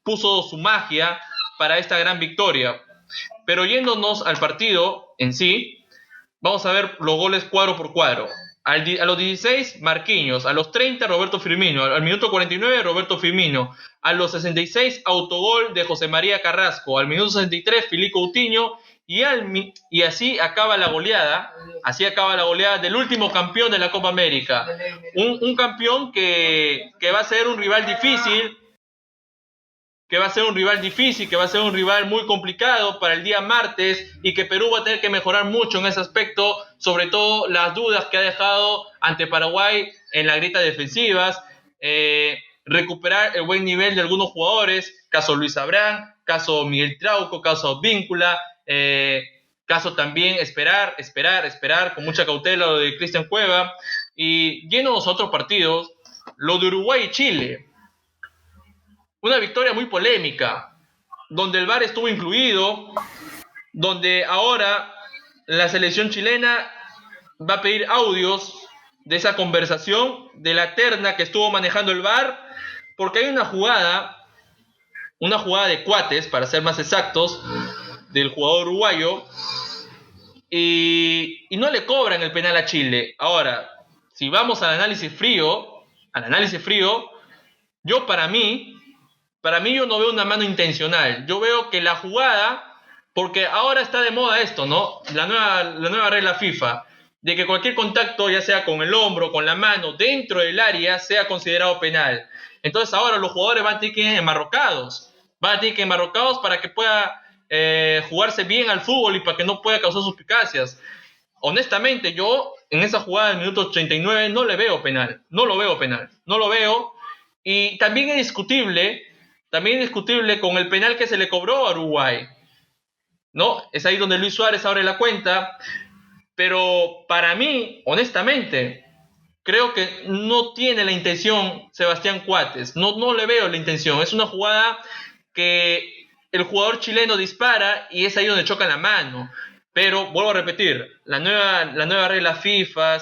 puso su magia para esta gran victoria. Pero yéndonos al partido en sí, vamos a ver los goles cuadro por cuadro. A los 16, Marquinhos. A los 30, Roberto Firmino. Al minuto 49, Roberto Firmino. A los 66, autogol de José María Carrasco. Al minuto 63, Filipe Coutinho. Y así acaba la goleada. Así acaba la goleada del último campeón de la Copa América. Un campeón que va a ser un rival difícil, que va a ser un rival difícil, que va a ser un rival muy complicado para el día martes y que Perú va a tener que mejorar mucho en ese aspecto, sobre todo las dudas que ha dejado ante Paraguay en las grietas defensivas, recuperar el buen nivel de algunos jugadores, caso Luis Abrán, caso Miguel Trauco, caso Víncula, caso también esperar con mucha cautela lo de Cristian Cueva, y llenos otros partidos, lo de Uruguay y Chile. Una victoria muy polémica, donde el VAR estuvo incluido, donde ahora la selección chilena va a pedir audios de esa conversación, de la terna que estuvo manejando el VAR, porque hay una jugada de cuates, para ser más exactos, del jugador uruguayo, y no le cobran el penal a Chile. Ahora, si vamos al análisis frío, yo para mí yo no veo una mano intencional. Yo veo que la jugada, porque ahora está de moda esto, ¿no? La nueva regla FIFA, de que cualquier contacto, ya sea con el hombro, con la mano, dentro del área, sea considerado penal. Entonces ahora los jugadores van a tener que ir enmarrocados. Para que pueda jugarse bien al fútbol y para que no pueda causar suspicacias. Honestamente, yo en esa jugada del minuto 89 no le veo penal. No lo veo. Y también es discutible con el penal que se le cobró a Uruguay, ¿no? Es ahí donde Luis Suárez abre la cuenta, pero para mí, honestamente, creo que no tiene la intención Sebastián Coates, no le veo la intención. Es una jugada que el jugador chileno dispara y es ahí donde choca la mano. Pero vuelvo a repetir, la nueva regla FIFA,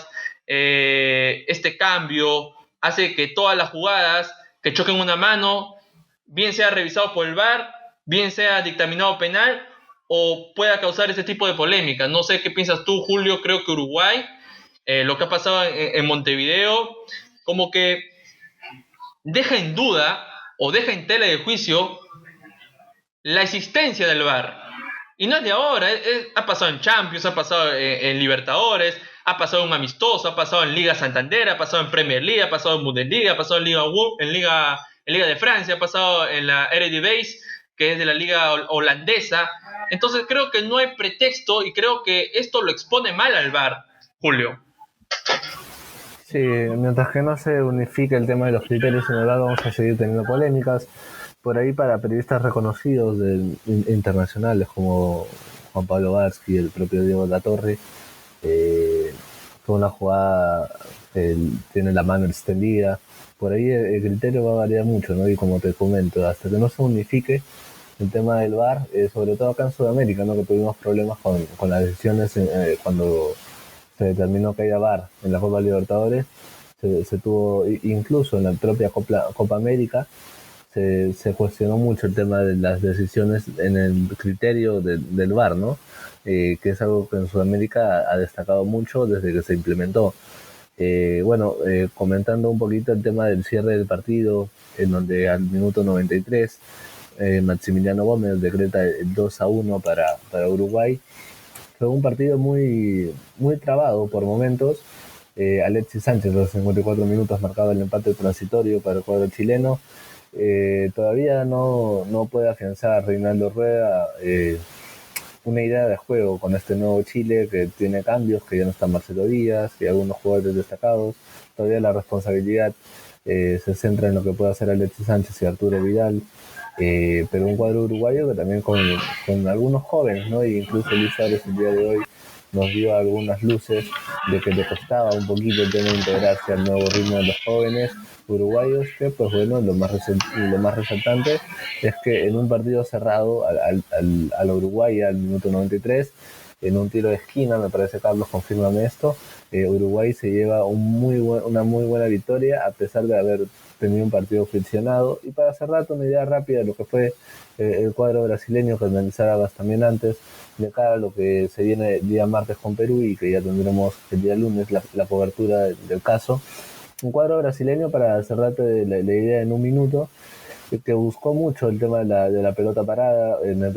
este cambio hace que todas las jugadas que choquen una mano, bien sea revisado por el VAR, bien sea dictaminado penal, o pueda causar ese tipo de polémica. No sé qué piensas tú, Julio. Creo que Uruguay, lo que ha pasado en Montevideo, como que deja en duda o deja en tela de juicio la existencia del VAR. Y no es de ahora, ha pasado en Champions, ha pasado en Libertadores, ha pasado en un amistoso, ha pasado en Liga Santander, ha pasado en Premier League, ha pasado en Bundesliga, ha pasado en Liga de Francia, ha pasado en la Eredivisie, que es de la liga holandesa. Entonces creo que no hay pretexto y creo que esto lo expone mal al VAR, Julio. Sí, mientras que no se unifique el tema de los criterios en el VAR, vamos a seguir teniendo polémicas. Por ahí para periodistas reconocidos internacionales como Juan Pablo Varsky, el propio Diego Latorre, fue una jugada, tiene la mano extendida. Por ahí el criterio va a variar mucho, ¿no? Y como te comento, hasta que no se unifique el tema del VAR, sobre todo acá en Sudamérica, ¿no? Que tuvimos problemas con las decisiones cuando se determinó que haya VAR en la Copa Libertadores, se tuvo, incluso en la propia Copa América, se cuestionó mucho el tema de las decisiones en el criterio del VAR, ¿no? Que es algo que en Sudamérica ha destacado mucho desde que se implementó. Comentando un poquito el tema del cierre del partido, en donde al minuto 93 Maximiliano Gómez decreta el 2-1 para Uruguay. Fue un partido muy, muy trabado por momentos. Alexis Sánchez, a los 54 minutos, marcaba el empate transitorio para el cuadro chileno. Todavía no puede afianzar a Reinaldo Rueda una idea de juego con este nuevo Chile que tiene cambios, que ya no está Marcelo Díaz y algunos jugadores destacados. Todavía la responsabilidad se centra en lo que puede hacer Alexis Sánchez y Arturo Vidal, pero un cuadro uruguayo que también con algunos jóvenes, ¿no? Y incluso Luis Suárez el día de hoy nos dio algunas luces de que le costaba un poquito el tema de integrarse al nuevo ritmo de los jóvenes uruguayos, que pues bueno, lo más resaltante es que en un partido cerrado al Uruguay al minuto 93, en un tiro de esquina, me parece, Carlos, confírmame esto, Uruguay se lleva una muy buena victoria a pesar de haber tenido un partido friccionado. Y para cerrar una idea rápida de lo que fue el cuadro brasileño que analizáramos también antes, de cara a lo que se viene el día martes con Perú y que ya tendremos el día lunes la cobertura del caso. Un cuadro brasileño, para cerrarte la idea en un minuto, que buscó mucho el tema de la pelota parada en el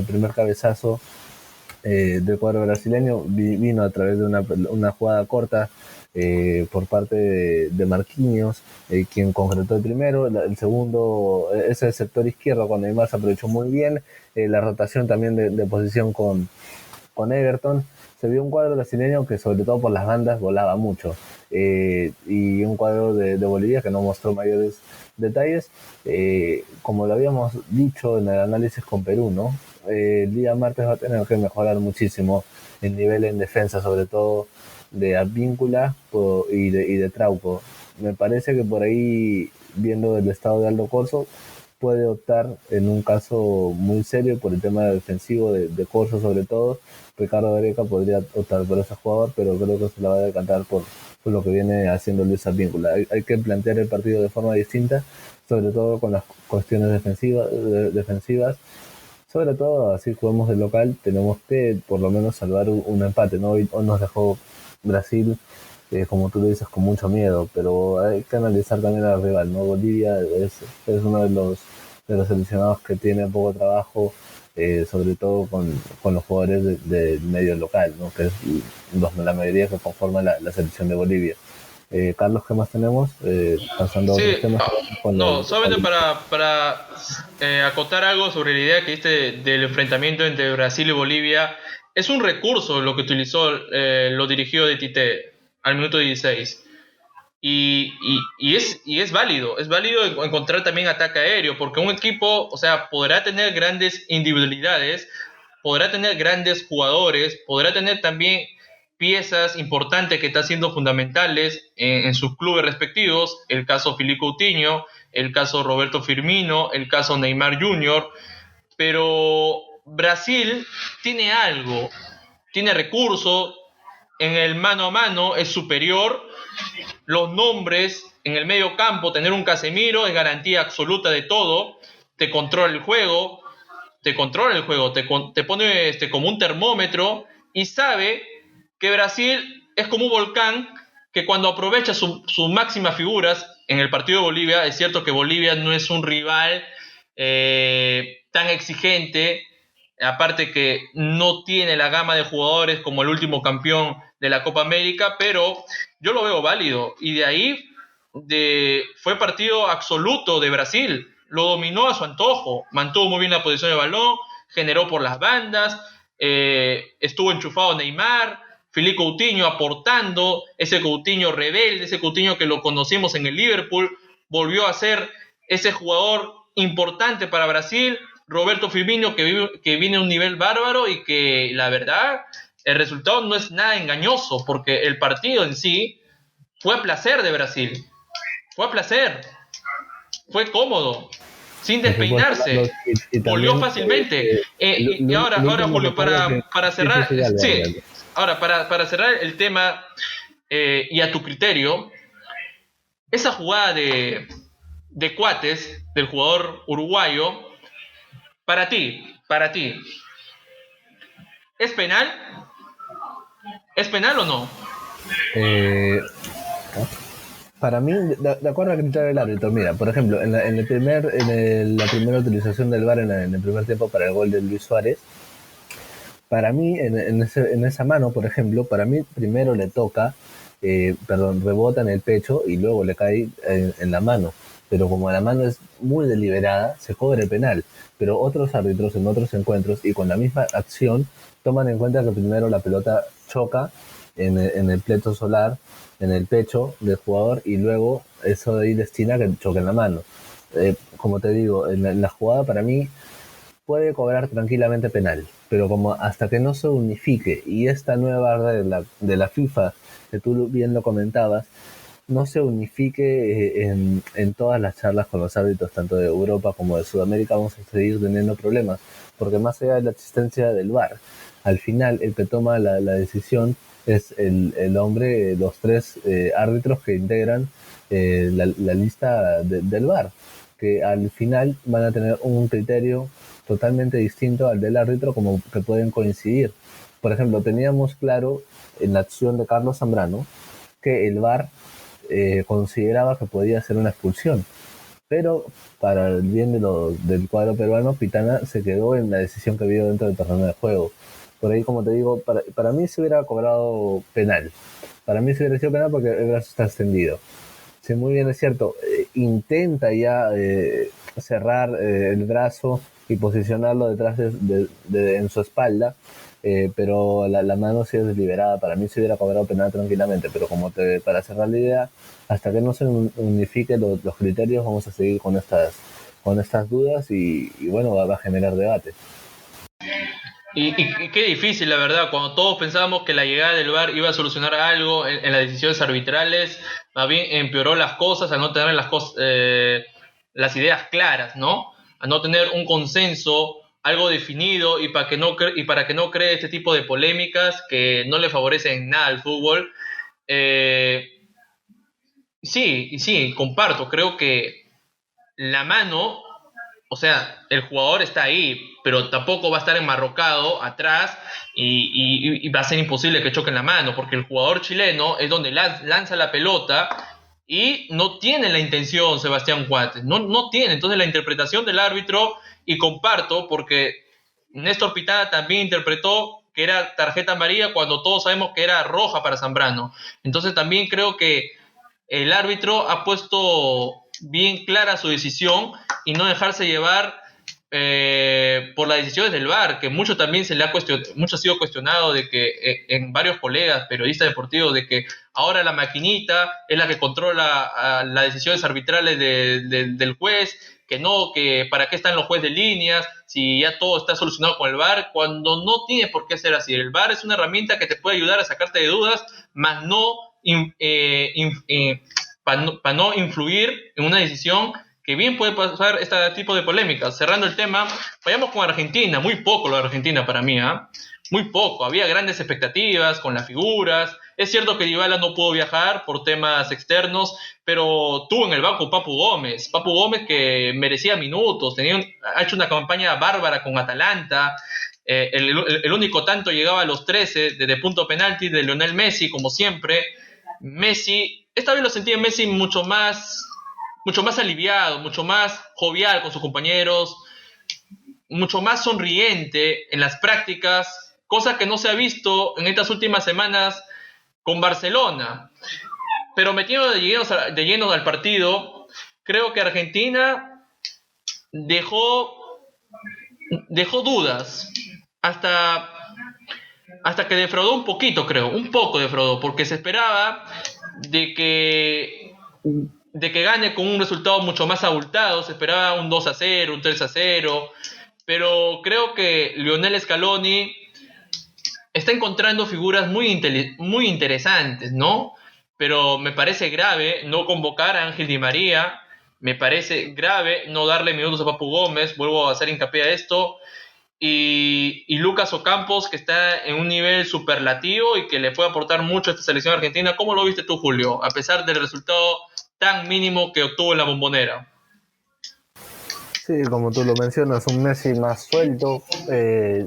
primer cabezazo del cuadro brasileño. Vino a través de una jugada corta por parte de Marquinhos, quien concretó el primero. El segundo, ese sector izquierdo, cuando Neymar se aprovechó muy bien. La rotación también de posición con Everton. Se vio un cuadro brasileño que, sobre todo por las bandas, volaba mucho. Y un cuadro de Bolivia que no mostró mayores detalles. Como lo habíamos dicho en el análisis con Perú, ¿no? El día martes va a tener que mejorar muchísimo el nivel en defensa, sobre todo de Advíncula y de Trauco. Me parece que por ahí, viendo el estado de Aldo Corso, puede optar en un caso muy serio por el tema defensivo de Corso, sobre todo. Ricardo Gareca podría optar por ese jugador, pero creo que se la va a decantar por lo que viene haciendo Luis Advíncula. Hay que plantear el partido de forma distinta, sobre todo con las cuestiones defensivas. Sobre todo, así jugamos de local, tenemos que por lo menos salvar un empate, ¿no? Hoy nos dejó Brasil, como tú lo dices, con mucho miedo, pero hay que analizar también al rival, ¿no? Bolivia es uno de los seleccionados que tiene poco trabajo, sobre todo con los jugadores del medio local, ¿no? Que es la mayoría que conforman la selección de Bolivia. Carlos, ¿qué más tenemos? Pasando a otros Sí, temas. no, solamente para acotar algo sobre la idea que diste del enfrentamiento entre Brasil y Bolivia. Es un recurso lo que utilizó, lo dirigió de Tite al minuto 16. Y es válido encontrar también ataque aéreo, porque un equipo, o sea, podrá tener grandes individualidades, podrá tener grandes jugadores, podrá tener también piezas importantes que están siendo fundamentales en sus clubes respectivos, el caso Filipe Coutinho, el caso Roberto Firmino, el caso Neymar Jr., pero Brasil tiene algo, tiene recursos, en el mano a mano es superior, los nombres en el medio campo, tener un Casemiro es garantía absoluta de todo, te controla el juego, te pone como un termómetro y sabe que Brasil es como un volcán que cuando aprovecha sus máximas figuras en el partido de Bolivia, es cierto que Bolivia no es un rival tan exigente, aparte que no tiene la gama de jugadores como el último campeón de la Copa América, pero yo lo veo válido. Y de ahí fue partido absoluto de Brasil, lo dominó a su antojo, mantuvo muy bien la posición de balón, generó por las bandas, estuvo enchufado Neymar, Filipe Coutinho aportando, ese Coutinho rebelde, ese Coutinho que lo conocimos en el Liverpool, volvió a ser ese jugador importante para Brasil, Roberto Firmino que viene a un nivel bárbaro y que la verdad el resultado no es nada engañoso porque el partido en sí fue a placer de Brasil, fue a placer, fue cómodo, sin Por supuesto, despeinarse, y volvió también fácilmente. Y el ahora último Julio, detalle para sí, sí, cerrar, sí, dale, dale, sí, dale. ahora para cerrar el tema y a tu criterio, esa jugada de Cuates, del jugador uruguayo, para ti, ¿es penal? ¿Es penal o no? Eh, Para mí, de acuerdo al criterio del árbitro, mira, por ejemplo, la primera utilización del VAR en el primer tiempo para el gol de Luis Suárez, para mí, en esa mano, por ejemplo, para mí primero le toca, rebota en el pecho y luego le cae en la mano. Pero como la mano es muy deliberada, se cobra el penal. Pero otros árbitros en otros encuentros y con la misma acción toman en cuenta que primero la pelota choca en el pleto solar, en el pecho del jugador y luego eso de ahí destina que choque en la mano. Como te digo, en la jugada para mí puede cobrar tranquilamente penal, pero como hasta que no se unifique y esta nueva regla de la FIFA, que tú bien lo comentabas, no se unifique en todas las charlas con los árbitros, tanto de Europa como de Sudamérica, vamos a seguir teniendo problemas, porque más allá de la existencia del VAR, al final el que toma la decisión es el hombre, los tres árbitros que integran la lista del VAR, que al final van a tener un criterio totalmente distinto al del árbitro, como que pueden coincidir. Por ejemplo, teníamos claro en la acción de Carlos Zambrano que el VAR consideraba que podía ser una expulsión, pero para el bien del cuadro peruano, Pitana se quedó en la decisión que vio dentro del terreno de juego. Por ahí, como te digo, para mí se hubiera cobrado penal. Para mí se hubiera sido penal porque el brazo está extendido. Sí, muy bien, es cierto. Intenta ya cerrar el brazo y posicionarlo detrás en su espalda, pero la mano sí es deliberada. Para mí se hubiera cobrado penal tranquilamente, pero para cerrar la idea, hasta que no se unifiquen los criterios, vamos a seguir con estas dudas y bueno, va a generar debate. Y qué difícil, la verdad, cuando todos pensábamos que la llegada del VAR iba a solucionar algo en las decisiones arbitrales, más bien empeoró las cosas al no tener las ideas claras, ¿no? A no tener un consenso, algo definido y para que no cree este tipo de polémicas que no le favorecen nada al fútbol. Eh, sí, comparto, creo que la mano, o sea, el jugador está ahí, pero tampoco va a estar enmarrocado atrás y va a ser imposible que choque en la mano, porque el jugador chileno es donde lanza la pelota y no tiene la intención Sebastián Cuates, no tiene. Entonces la interpretación del árbitro, y comparto, porque Néstor Pitana también interpretó que era tarjeta amarilla cuando todos sabemos que era roja para Zambrano. Entonces también creo que el árbitro ha puesto bien clara su decisión y no dejarse llevar por las decisiones del VAR, que mucho también mucho ha sido cuestionado de que en varios colegas periodistas deportivos de que ahora la maquinita es la que controla las decisiones arbitrales del juez, que no, que para qué están los jueces de líneas, si ya todo está solucionado con el VAR, cuando no tiene por qué ser así. El VAR es una herramienta que te puede ayudar a sacarte de dudas, más no para no influir en una decisión que bien puede pasar este tipo de polémicas. Cerrando el tema, vayamos con Argentina, muy poco lo de Argentina para mí, ¿eh? Muy poco, había grandes expectativas con las figuras, es cierto que Dybala no pudo viajar por temas externos, pero tuvo en el banco Papu Gómez que merecía minutos, ha hecho una campaña bárbara con Atalanta, el único tanto llegaba a los 13 desde punto penalti de Lionel Messi, como siempre. Messi, esta vez lo sentí en Messi mucho más aliviado, mucho más jovial con sus compañeros. mucho más sonriente en las prácticas, cosa que no se ha visto en estas últimas semanas con Barcelona. Pero metiendo de lleno al partido, creo que Argentina dejó dudas hasta, hasta que defraudó un poquito, creo, un poco defraudó, porque se esperaba de que, de que gane con un resultado mucho más abultado, se esperaba un 2-0, un 3-0, pero creo que Lionel Scaloni está encontrando figuras muy interesantes, ¿no? Pero me parece grave no convocar a Ángel Di María, me parece grave no darle minutos a Papu Gómez, vuelvo a hacer hincapié a esto, y Lucas Ocampos, que está en un nivel superlativo y que le puede aportar mucho a esta selección argentina. ¿Cómo lo viste tú, Julio, a pesar del resultado tan mínimo que obtuvo en la Bombonera? Sí, como tú lo mencionas, un Messi más suelto,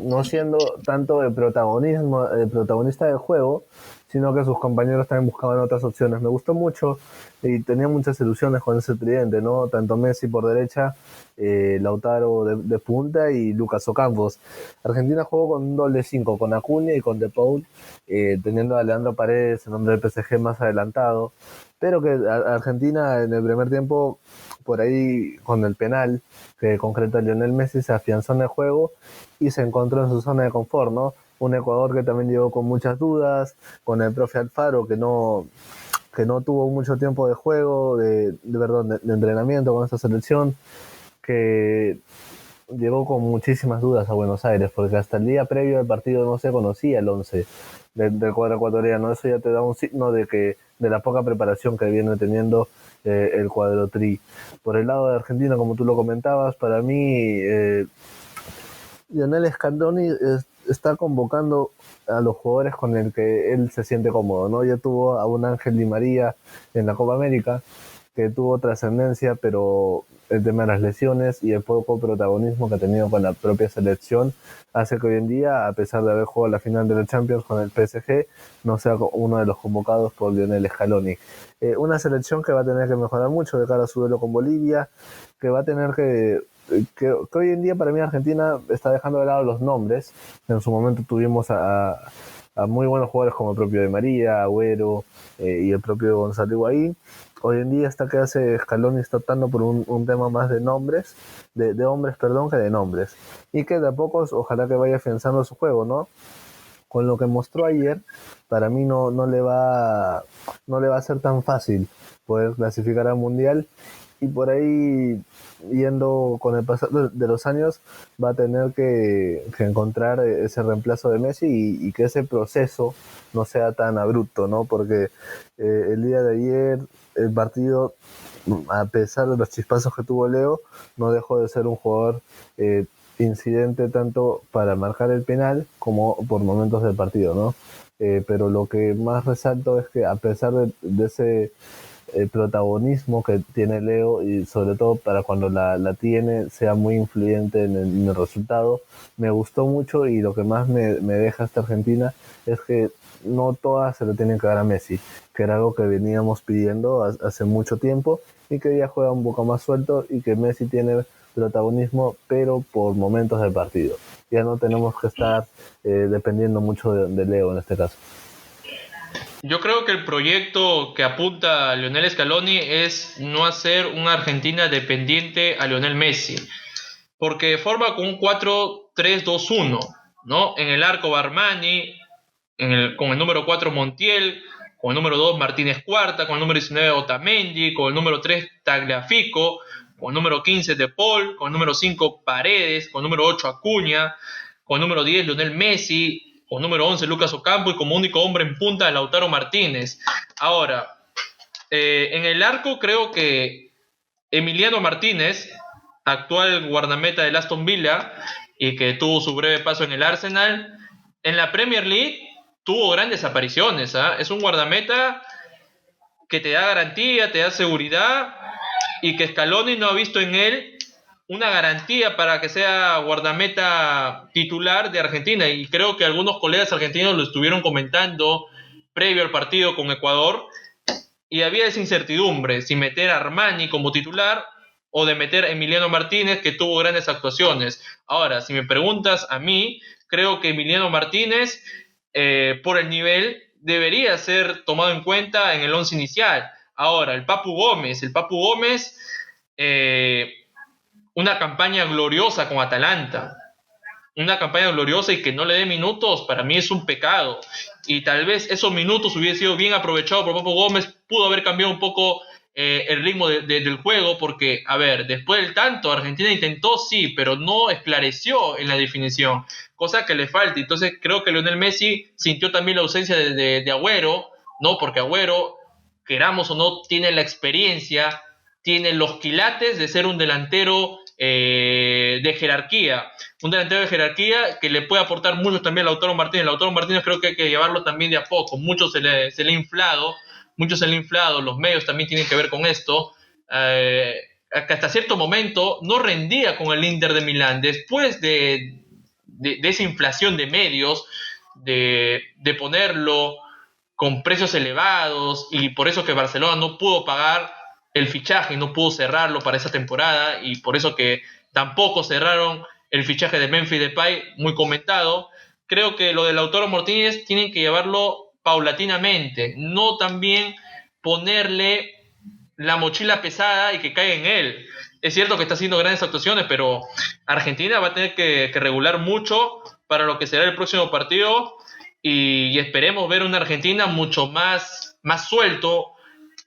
no siendo tanto el protagonista del juego, sino que sus compañeros también buscaban otras opciones. Me gustó mucho y tenía muchas ilusiones con ese tridente, ¿no? Tanto Messi por derecha, Lautaro de punta y Lucas Ocampos. Argentina jugó con un doble 5, con Acuña y con De Paul, teniendo a Leandro Paredes en nombre del PSG más adelantado, pero que Argentina en el primer tiempo, por ahí con el penal que concreta Lionel Messi, se afianzó en el juego y se encontró en su zona de confort, ¿no? Un Ecuador que también llegó con muchas dudas, con el profe Alfaro que no tuvo mucho tiempo de juego, de entrenamiento con esta selección, que llegó con muchísimas dudas a Buenos Aires, porque hasta el día previo del partido no se conocía el 11 del cuadro ecuatoriano. Eso ya te da un signo de la poca preparación que viene teniendo el cuadro Tri. Por el lado de Argentina, como tú lo comentabas, para mí Lionel Scaloni está convocando a los jugadores con el que él se siente cómodo, ¿no? Ya tuvo a un Ángel Di María en la Copa América, que tuvo trascendencia, pero el tema de las lesiones y el poco protagonismo que ha tenido con la propia selección hace que hoy en día, a pesar de haber jugado la final de la Champions con el PSG, no sea uno de los convocados por Lionel Scaloni. Una selección que va a tener que mejorar mucho de cara a su duelo con Bolivia, que va a tener que hoy en día para mí Argentina está dejando de lado los nombres. En su momento tuvimos a muy buenos jugadores como el propio Di María, Agüero y el propio Gonzalo Higuaín. Hoy en día está que hace Scaloni está optando por un tema más de nombres, de hombres, perdón, que de nombres. Y que de a pocos ojalá que vaya afianzando su juego, ¿no? Con lo que mostró ayer, para mí no le va a ser tan fácil poder clasificar al Mundial, y por ahí, yendo con el pasar de los años, va a tener que encontrar ese reemplazo de Messi y que ese proceso no sea tan abrupto, ¿no? Porque el día de ayer el partido, a pesar de los chispazos que tuvo Leo, no dejó de ser un jugador incidente tanto para marcar el penal como por momentos del partido, ¿no? Pero lo que más resalto es que a pesar de ese protagonismo que tiene Leo, y sobre todo para cuando la tiene, sea muy influyente en el resultado, me gustó mucho, y lo que más me deja esta Argentina es que no todas se le tienen que dar a Messi, que era algo que veníamos pidiendo hace mucho tiempo, y que ya juega un poco más suelto y que Messi tiene protagonismo, pero por momentos del partido. Ya no tenemos que estar dependiendo mucho de Leo en este caso. Yo creo que el proyecto que apunta a Lionel Scaloni es no hacer una Argentina dependiente a Lionel Messi, porque forma con un 4-3-2-1, ¿no? En el arco Armani, con el número 4 Montiel, con el número 2 Martínez Cuarta, con el número 19 Otamendi, con el número 3 Tagliafico, con el número 15 De Paul, con el número 5 Paredes, con el número 8 Acuña, con el número 10 Lionel Messi, con el número 11 Lucas Ocampo, y como único hombre en punta Lautaro Martínez. Ahora, en el arco creo que Emiliano Martínez, actual guardameta del Aston Villa y que tuvo su breve paso en el Arsenal, en la Premier League tuvo grandes apariciones, ¿eh? Es un guardameta que te da garantía, te da seguridad, y que Scaloni no ha visto en él una garantía para que sea guardameta titular de Argentina, y creo que algunos colegas argentinos lo estuvieron comentando previo al partido con Ecuador, y había esa incertidumbre si meter a Armani como titular o de meter a Emiliano Martínez, que tuvo grandes actuaciones. Ahora, si me preguntas a mí, creo que Emiliano Martínez, por el nivel, debería ser tomado en cuenta en el once inicial. Ahora, el Papu Gómez, eh, una campaña gloriosa con Atalanta, una campaña gloriosa, y que no le dé minutos, para mí es un pecado. Y tal vez esos minutos hubiesen sido bien aprovechados por Papu Gómez, pudo haber cambiado un poco el ritmo del juego, porque, a ver, después del tanto, Argentina intentó, sí, pero no esclareció en la definición, cosa que le falta. Entonces creo que Lionel Messi sintió también la ausencia de Agüero, ¿no? Porque Agüero, queramos o no, tiene la experiencia, tiene los quilates de ser un delantero de jerarquía, un delantero de jerarquía que le puede aportar mucho también a Lautaro Martínez. Lautaro Martínez creo que hay que llevarlo también de a poco, mucho se le ha inflado, los medios también tienen que ver con esto, que hasta cierto momento no rendía con el Inter de Milán, después de esa inflación de medios, de ponerlo con precios elevados, y por eso que Barcelona no pudo pagar el fichaje, no pudo cerrarlo para esa temporada, y por eso que tampoco cerraron el fichaje de Memphis Depay, muy comentado. Creo que lo de Lautaro Martínez tienen que llevarlo paulatinamente, no también ponerle la mochila pesada y que caiga en él. Es cierto que está haciendo grandes actuaciones, pero Argentina va a tener que regular mucho para lo que será el próximo partido, y esperemos ver una Argentina mucho más suelto,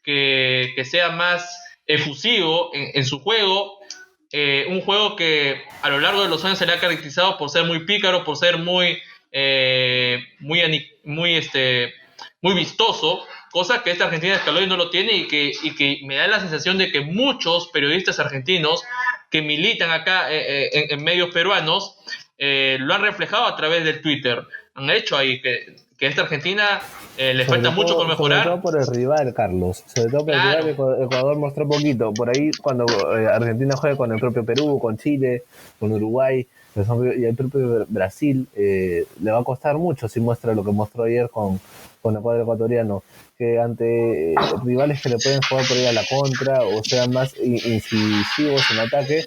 que sea más efusivo en su juego, un juego que a lo largo de los años se le ha caracterizado por ser muy pícaro, por ser muy vistoso, cosa que esta Argentina de Scaloni no lo tiene, y que me da la sensación de que muchos periodistas argentinos que militan acá en medios peruanos lo han reflejado a través del Twitter. Han hecho ahí que esta Argentina le falta mucho por Sobre todo mejorar. por el rival, Carlos. Sobre todo por el rival, Claro, Ecuador mostró poquito. Por ahí, cuando Argentina juega con el propio Perú, con Chile, con Uruguay y el propio Brasil, le va a costar mucho si muestra lo que mostró ayer con el cuadro ecuatoriano. Que ante rivales que le pueden jugar por ahí a la contra o sean más incisivos en ataque,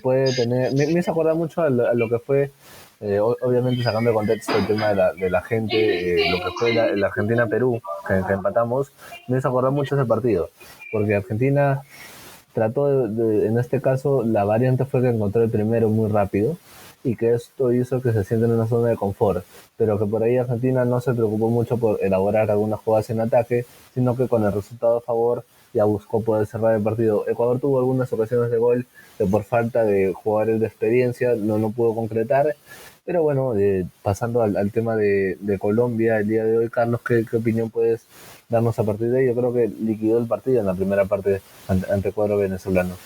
puede tener. Me hizo acordar mucho a lo que fue. Obviamente sacando de contexto el tema de la gente, lo que fue la Argentina-Perú, que empatamos, me hizo acordar mucho ese partido, porque Argentina trató en este caso, la variante fue que encontró el primero muy rápido, y que esto hizo que se sienten en una zona de confort, pero que por ahí Argentina no se preocupó mucho por elaborar algunas jugadas en ataque, sino que con el resultado a favor ya buscó poder cerrar el partido. Ecuador tuvo algunas ocasiones de gol que por falta de jugadores de experiencia no pudo concretar, pero bueno, pasando al tema de Colombia el día de hoy, Carlos, ¿qué opinión puedes darnos a partir de ahí? Yo creo que liquidó el partido en la primera parte ante el cuadro venezolano.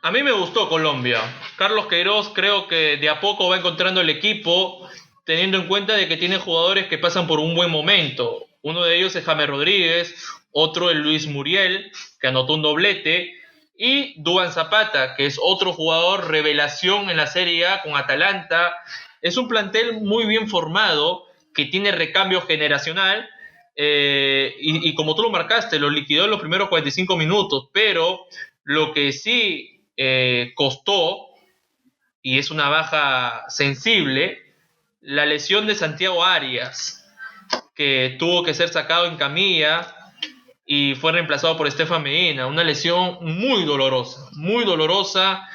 a mí me gustó Colombia. Carlos Queiroz creo que de a poco va encontrando el equipo, teniendo en cuenta de que tiene jugadores que pasan por un buen momento. Uno de ellos es James Rodríguez, otro es Luis Muriel, que anotó un doblete, y Duván Zapata, que es otro jugador revelación en la Serie A con Atalanta. Es un plantel muy bien formado, que tiene recambio generacional, y como tú lo marcaste, lo liquidó en los primeros 45 minutos, pero lo que sí costó, y es una baja sensible, la lesión de Santiago Arias, que tuvo que ser sacado en camilla y fue reemplazado por Estefan Medina. Una lesión muy dolorosa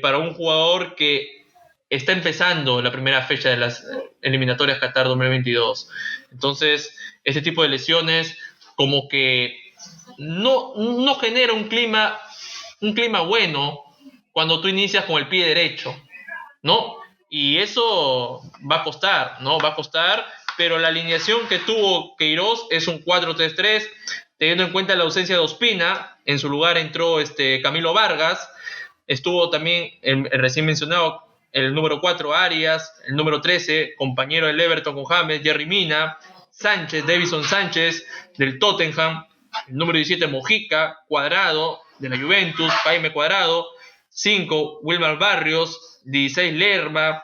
para un jugador que está empezando la primera fecha de las eliminatorias Qatar 2022. Entonces, este tipo de lesiones como que no genera un clima bueno cuando tú inicias con el pie derecho, ¿no? Y eso va a costar, ¿no? Va a costar, pero la alineación que tuvo Queiroz es un 4-3-3, teniendo en cuenta la ausencia de Ospina. En su lugar entró Camilo Vargas, estuvo también el recién mencionado, el número 4 Arias, el número 13, compañero del Everton con James, Jerry Mina, Davison Sánchez del Tottenham, el número 17 Mojica, Cuadrado de la Juventus, Jaime Cuadrado, 5 Wilmar Barrios, 16 Lerma,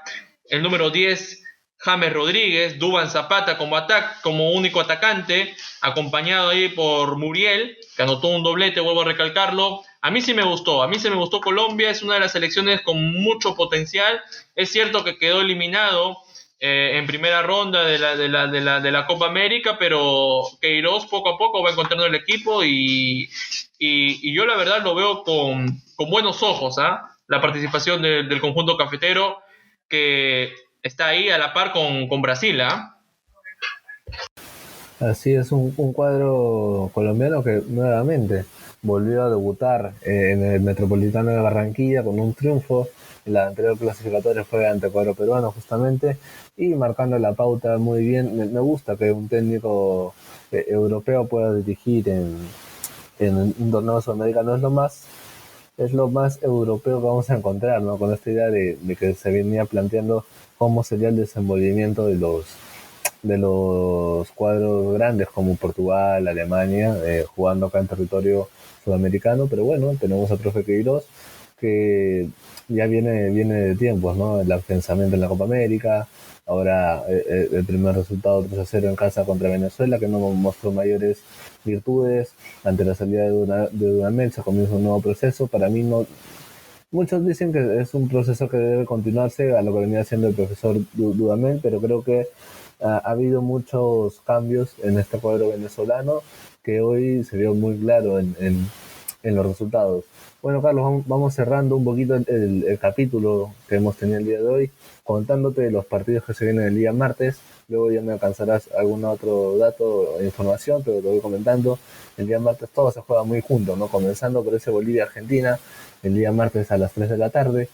el número 10 James Rodríguez, Duván Zapata como único atacante, acompañado ahí por Muriel, que anotó un doblete, vuelvo a recalcarlo. A mí sí me gustó Colombia, es una de las selecciones con mucho potencial. Es cierto que quedó eliminado en primera ronda de la Copa América, pero Queiroz poco a poco va encontrando el equipo y yo la verdad lo veo con buenos ojos, la participación del conjunto cafetero, que está ahí a la par con Brasil, Así es, un cuadro colombiano que nuevamente volvió a debutar en el Metropolitano de Barranquilla con un triunfo. La anterior clasificatoria fue ante el cuadro peruano justamente y marcando la pauta muy bien. Me gusta que un técnico europeo pueda dirigir en un torneo sudamericano. Es lo más europeo que vamos a encontrar, ¿no? Con esta idea de que se venía planteando cómo sería el desenvolvimiento de los cuadros grandes como Portugal, Alemania, jugando acá en territorio sudamericano, pero bueno, tenemos a profe Queiroz que ya viene de tiempos, ¿no? El pensamiento en la Copa América, ahora el primer resultado 3-0 en casa contra Venezuela, que no mostró mayores virtudes, ante la salida de Dudamel se comienza un nuevo proceso, para mí no. Muchos dicen que es un proceso que debe continuarse a lo que venía haciendo el profesor Dudamel, pero creo que ha habido muchos cambios en este cuadro venezolano que hoy se vio muy claro en los resultados. Bueno, Carlos, vamos cerrando un poquito el capítulo que hemos tenido el día de hoy, contándote los partidos que se vienen el día martes. Luego ya me alcanzarás algún otro dato o información, pero te voy comentando. El día martes todo se juega muy junto, ¿no? Comenzando por ese Bolivia-Argentina, el día martes a las 3 de la tarde.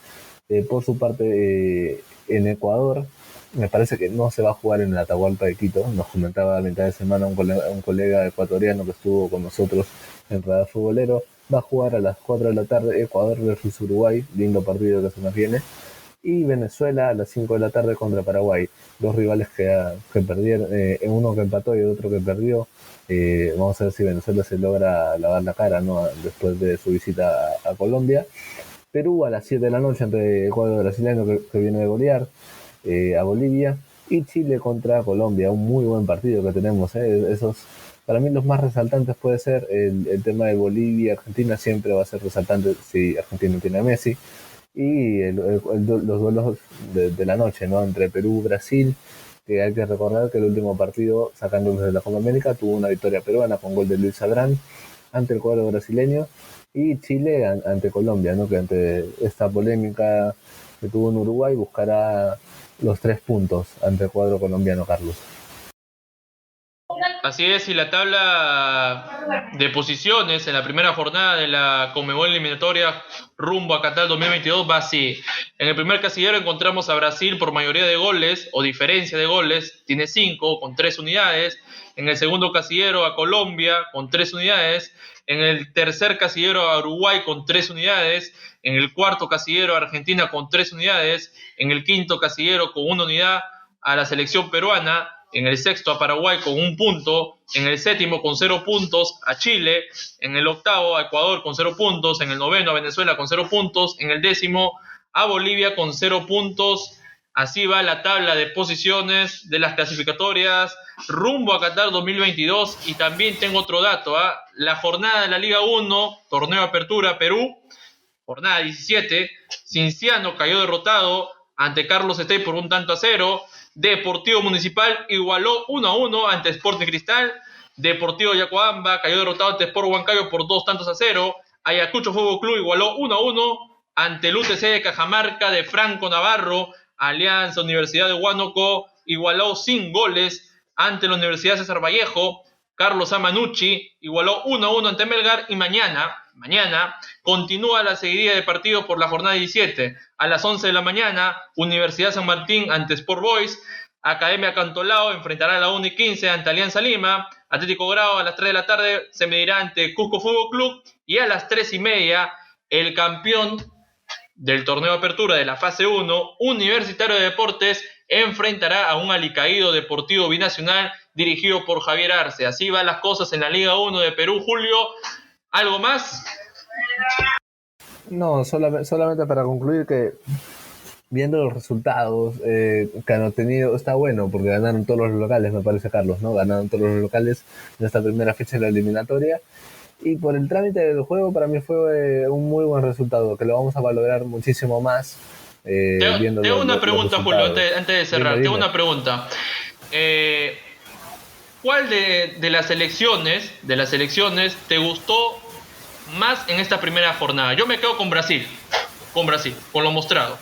Por su parte, en Ecuador, me parece que no se va a jugar en el Atahualpa de Quito. Nos comentaba a mitad de semana un colega ecuatoriano que estuvo con nosotros en Radar Futbolero. Va a jugar a las 4 de la tarde Ecuador versus Uruguay, lindo partido que se nos viene. Y Venezuela a las 5 de la tarde contra Paraguay. Dos rivales que perdieron, uno que empató y el otro que perdió. Vamos a ver si Venezuela se logra lavar la cara, ¿no? Después de su visita a Colombia. Perú a las 7 de la noche ante el cuadro brasileño que viene de golear a Bolivia, y Chile contra Colombia, un muy buen partido que tenemos. Esos, para mí los más resaltantes puede ser el tema de Bolivia. Argentina siempre va a ser resaltante si Argentina tiene a Messi, y los duelos de la noche, ¿no? Entre Perú y Brasil, que hay que recordar que el último partido sacándolos de la Copa América tuvo una victoria peruana con gol de Luis Abrán ante el cuadro brasileño, y Chile ante Colombia, ¿no? Que ante esta polémica que tuvo en Uruguay buscará los 3 puntos ante el cuadro colombiano, Carlos. Así es, y la tabla de posiciones en la primera jornada de la Conmebol eliminatoria rumbo a Qatar 2022 va así. En el primer casillero encontramos a Brasil por mayoría de goles o diferencia de goles, tiene 5 con 3 unidades. En el segundo casillero a Colombia con 3 unidades. En el tercer casillero a Uruguay con 3 unidades. En el cuarto casillero a Argentina con 3 unidades. En el quinto casillero con 1 unidad a la selección peruana. En el sexto a Paraguay con 1 punto, en el séptimo con 0 puntos a Chile, en el octavo a Ecuador con 0 puntos, en el noveno a Venezuela con 0 puntos, en el décimo a Bolivia con 0 puntos. Así va la tabla de posiciones de las clasificatorias rumbo a Qatar 2022. Y también tengo otro dato, la jornada de la Liga 1, torneo Apertura Perú, jornada 17, Cinciano cayó derrotado ante Carlos Estey por 1-0. Deportivo Municipal igualó 1-1 ante Sporting Cristal. Deportivo Yacuabamba cayó derrotado ante Sport Huancayo por 2-0. Ayacucho Fútbol Club igualó 1-1 ante el UTC de Cajamarca de Franco Navarro. Alianza Universidad de Huánuco igualó sin goles ante la Universidad César Vallejo. Carlos Amanucci igualó 1-1 ante Melgar. Y mañana continúa la seguidilla de partidos por la jornada 17. A las 11 de la mañana, Universidad San Martín ante Sport Boys. Academia Cantolao enfrentará a la 1:15 ante Alianza Lima. Atlético Grau a las 3 de la tarde se medirá ante Cusco Fútbol Club. Y a las 3:30, el campeón del torneo de apertura de la fase 1, Universitario de Deportes, enfrentará a un alicaído Deportivo Binacional dirigido por Javier Arce. Así van las cosas en la Liga 1 de Perú, Julio. ¿Algo más? No, solamente para concluir que viendo los resultados que han obtenido, está bueno porque ganaron todos los locales, me parece, Carlos, ¿no? Ganaron todos los locales en esta primera fecha de la eliminatoria. Y por el trámite del juego, para mí fue un muy buen resultado, que lo vamos a valorar muchísimo más viendo Te hago una los pregunta, Julio, resultados. antes de Dime, cerrar. Te hago dime. una pregunta. Eh, ¿Cuál de las elecciones te gustó más en esta primera jornada? Yo me quedo con lo mostrado.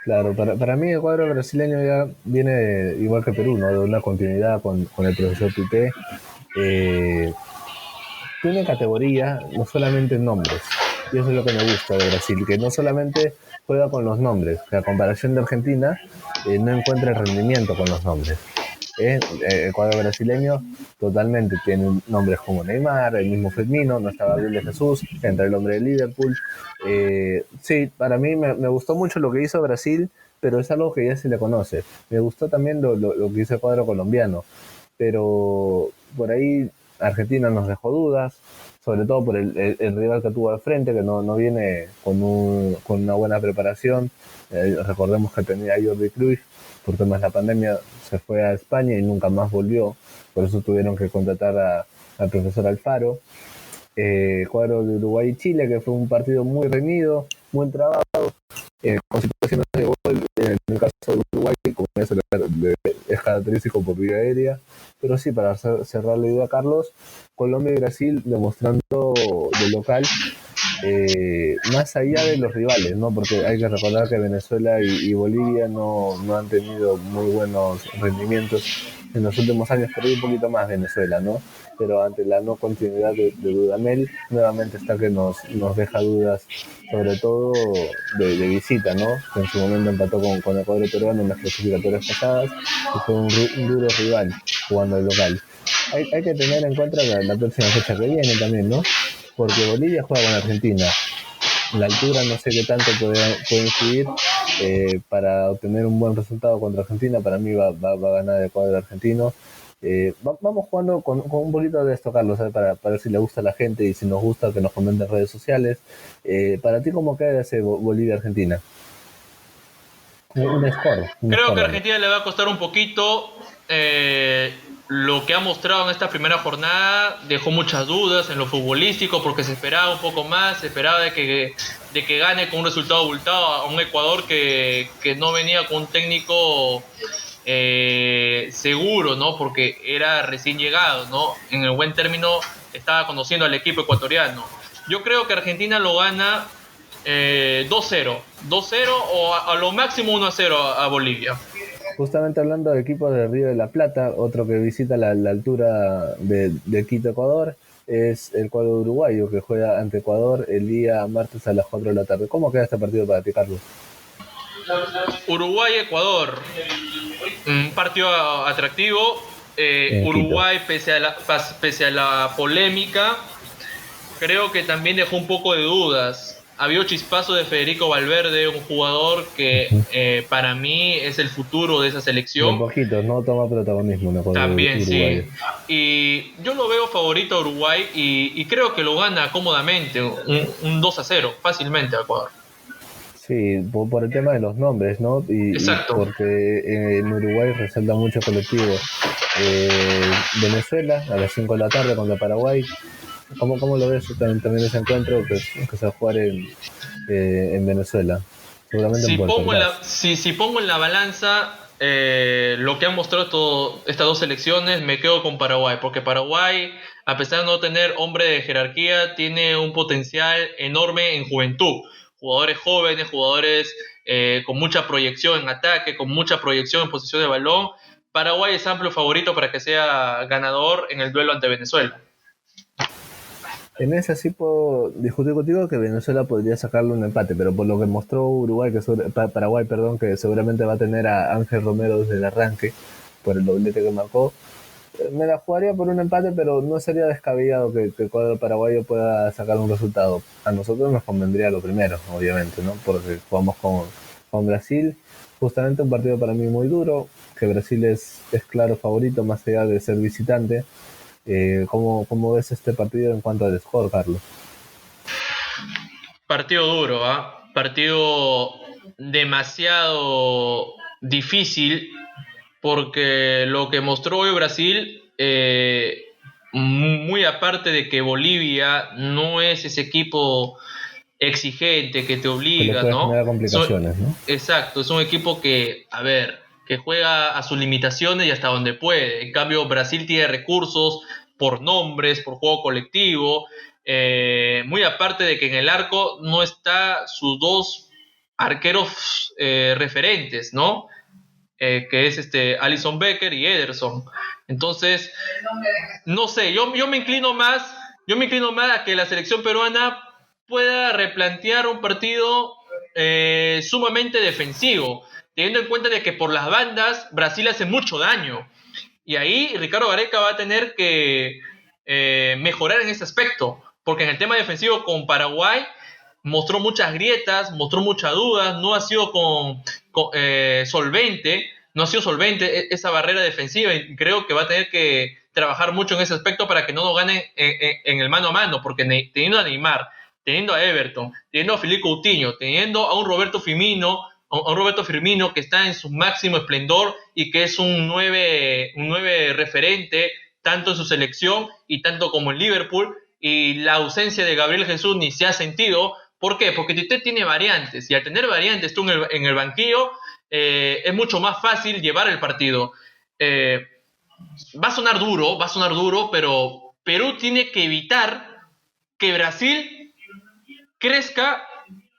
Claro, para mí el cuadro brasileño ya viene igual que Perú, ¿no? De una continuidad con el profesor Tite. Eh, Tiene categoría, no solamente en nombres. Y eso es lo que me gusta de Brasil, que no solamente juega con los nombres, que a comparación de Argentina no encuentra el rendimiento con los nombres. El cuadro brasileño totalmente tiene nombres como Neymar, el mismo Firmino, no está Gabriel de Jesús, entra el hombre de Liverpool. Sí, para mí me gustó mucho lo que hizo Brasil, pero es algo que ya se le conoce. Me gustó también lo que hizo el cuadro colombiano, pero por ahí Argentina nos dejó dudas, sobre todo por el rival que tuvo al frente, que no viene con una buena preparación. Recordemos que tenía a Jordi Cruyff, por temas de la pandemia se fue a España y nunca más volvió, por eso tuvieron que contratar al profesor Alfaro. Cuadro de Uruguay y Chile, que fue un partido muy reñido, muy trabado, con situaciones de gol, en el caso de Uruguay, como es característico por vía aérea. Pero sí, para cerrar la idea, Carlos, Colombia y Brasil demostrando de local más allá de los rivales, ¿no? Porque hay que recordar que Venezuela y Bolivia no han tenido muy buenos rendimientos en los últimos años, pero un poquito más Venezuela, ¿no? Pero ante la no continuidad de Dudamel, nuevamente está que nos deja dudas, sobre todo de visita, ¿no? Que en su momento empató con el cuadro peruano en las clasificatorias pasadas y fue un duro rival jugando al local. Hay que tener en cuenta la próxima fecha que viene también, ¿no? Porque Bolivia juega con Argentina. La altura no sé qué tanto puede influir para obtener un buen resultado contra Argentina. Para mí va a ganar el cuadro argentino. Vamos jugando con un poquito de esto, Carlos, para ver si le gusta a la gente y si nos gusta que nos comenten en redes sociales. Para ti, ¿cómo queda ese Bolivia-Argentina? Un Creo score, que a vale. Argentina le va a costar un poquito. Lo que ha mostrado en esta primera jornada dejó muchas dudas en lo futbolístico porque se esperaba un poco más, se esperaba de que gane con un resultado abultado a un Ecuador que no venía con un técnico seguro, ¿no? Porque era recién llegado, ¿no? En el buen término estaba conociendo al equipo ecuatoriano. Yo creo que Argentina lo gana 2-0. 2-0 o a lo máximo 1-0 a Bolivia. Justamente hablando del equipo de Río de la Plata, otro que visita la altura de Quito, Ecuador, es el cuadro uruguayo que juega ante Ecuador el día martes a las 4 de la tarde. ¿Cómo queda este partido para ti, Carlos? Uruguay-Ecuador. Un partido atractivo. En Quito. Uruguay, pese a la polémica, creo que también dejó un poco de dudas. Había un chispazo de Federico Valverde, un jugador que Uh-huh. para mí es el futuro de esa De selección. poquito, no toma protagonismo en el cuadro También uruguayo. sí. Y yo lo veo favorito a Uruguay y creo que lo gana cómodamente, un 2-0, fácilmente a Ecuador. Sí, por el tema de los nombres, ¿no? Y Exacto. porque en Uruguay resalta mucho colectivo. Venezuela a las 5 de la tarde contra Paraguay. ¿Cómo lo ves también ese encuentro que se va a jugar en Venezuela? Seguramente en Puerto Ordaz. Si pongo en la balanza lo que han mostrado estas dos selecciones, me quedo con Paraguay, porque Paraguay, a pesar de no tener hombre de jerarquía, tiene un potencial enorme en juventud. Jugadores jóvenes, jugadores con mucha proyección en ataque, con mucha proyección en posición de balón. Paraguay es amplio favorito para que sea ganador en el duelo ante Venezuela. En ese sí puedo discutir contigo que Venezuela podría sacarle un empate, pero por lo que mostró Paraguay, perdón, que seguramente va a tener a Ángel Romero desde el arranque, por el doblete que marcó, me la jugaría por un empate, pero no sería descabellado que el cuadro paraguayo pueda sacar un resultado. A nosotros nos convendría lo primero, obviamente, ¿no? Porque jugamos con Brasil, justamente un partido para mí muy duro, que Brasil es claro favorito, más allá de ser visitante. ¿Cómo ves este partido en cuanto al score, Carlos? Partido duro, ¿ah? Partido demasiado difícil porque lo que mostró hoy Brasil, muy aparte de que Bolivia no es ese equipo exigente que te Que le obliga, puede ¿no? generar complicaciones, ¿no? Exacto, es un equipo que, a ver, que juega a sus limitaciones y hasta donde puede. En cambio, Brasil tiene recursos por nombres, por juego colectivo, muy aparte de que en el arco no está sus dos arqueros referentes, ¿no? Que es Alison Becker y Ederson. Entonces, no sé, yo me inclino más a que la selección peruana pueda replantear un partido sumamente defensivo, teniendo en cuenta de que por las bandas Brasil hace mucho daño. Y ahí Ricardo Gareca va a tener que mejorar en ese aspecto, porque en el tema defensivo con Paraguay mostró muchas grietas, mostró muchas dudas, no ha sido solvente, no ha sido solvente esa barrera defensiva y creo que va a tener que trabajar mucho en ese aspecto para que no nos ganen en el mano a mano, porque teniendo a Neymar, teniendo a Everton, teniendo a Filipe Coutinho, teniendo a un Roberto Firmino que está en su máximo esplendor y que es un 9 referente tanto en su selección y tanto como en Liverpool, y la ausencia de Gabriel Jesús ni se ha sentido. ¿Por qué? Porque Tite tiene variantes y al tener variantes tú en el banquillo es mucho más fácil llevar el partido. Eh, va a sonar duro, pero Perú tiene que evitar que Brasil crezca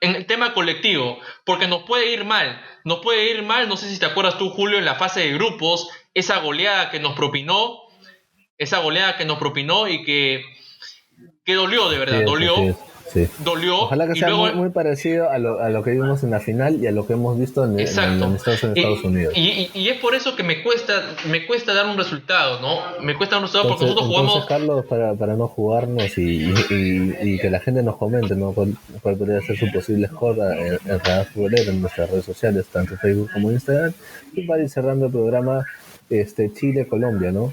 en el tema colectivo, porque nos puede ir mal, no sé si te acuerdas tú, Julio, en la fase de grupos, esa goleada que nos propinó y que dolió, de verdad, Así es, sí. dolió, Ojalá que y sea luego, muy parecido a lo que vimos en la final y a lo que hemos visto en el exacto, amistoso en Estados Unidos. y es por eso que me cuesta dar un resultado, ¿no? Me cuesta dar un resultado porque nosotros Entonces jugamos. Carlos, para no jugarnos y que la gente nos comente, ¿no? Cuál podría ser su posible score en Radar Futbolero en nuestras redes sociales, tanto Facebook como Instagram, y para ir cerrando el programa, Chile-Colombia, ¿no?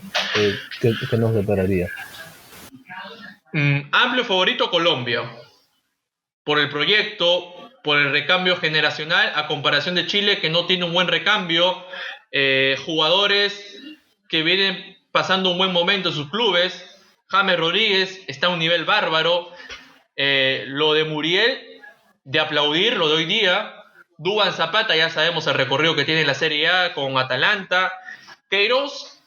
¿Qué nos depararía? Amplio favorito Colombia, por el proyecto, por el recambio generacional, a comparación de Chile, que no tiene un buen recambio, jugadores que vienen pasando un buen momento en sus clubes. James Rodríguez está a un nivel bárbaro. Lo de Muriel, de aplaudir, lo de hoy día. Duván Zapata, ya sabemos el recorrido que tiene en la Serie A con Atalanta. Queiroz,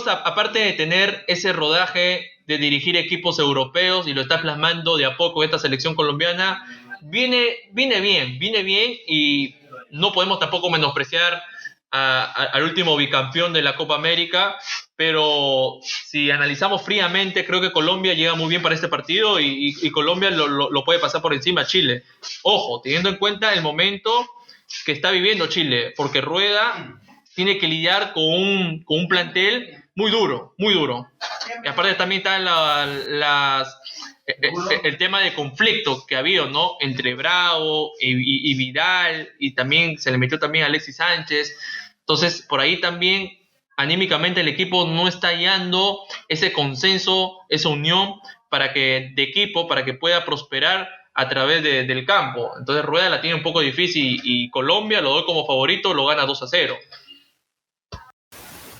aparte de tener ese rodaje de dirigir equipos europeos y lo está plasmando de a poco esta selección colombiana, viene bien y no podemos tampoco menospreciar al último bicampeón de la Copa América, pero si analizamos fríamente, creo que Colombia llega muy bien para este partido y Colombia lo puede pasar por encima a Chile. Ojo, teniendo en cuenta el momento que está viviendo Chile, porque Rueda tiene que lidiar con un plantel muy duro, muy duro. Y aparte también está el tema de conflicto que ha habido, ¿no? Entre Bravo y Vidal, y también se le metió también a Alexis Sánchez. Entonces, por ahí también anímicamente el equipo no está hallando ese consenso, esa unión de equipo para que pueda prosperar a través del campo. Entonces Rueda la tiene un poco difícil y Colombia lo doy como favorito, lo gana 2-0.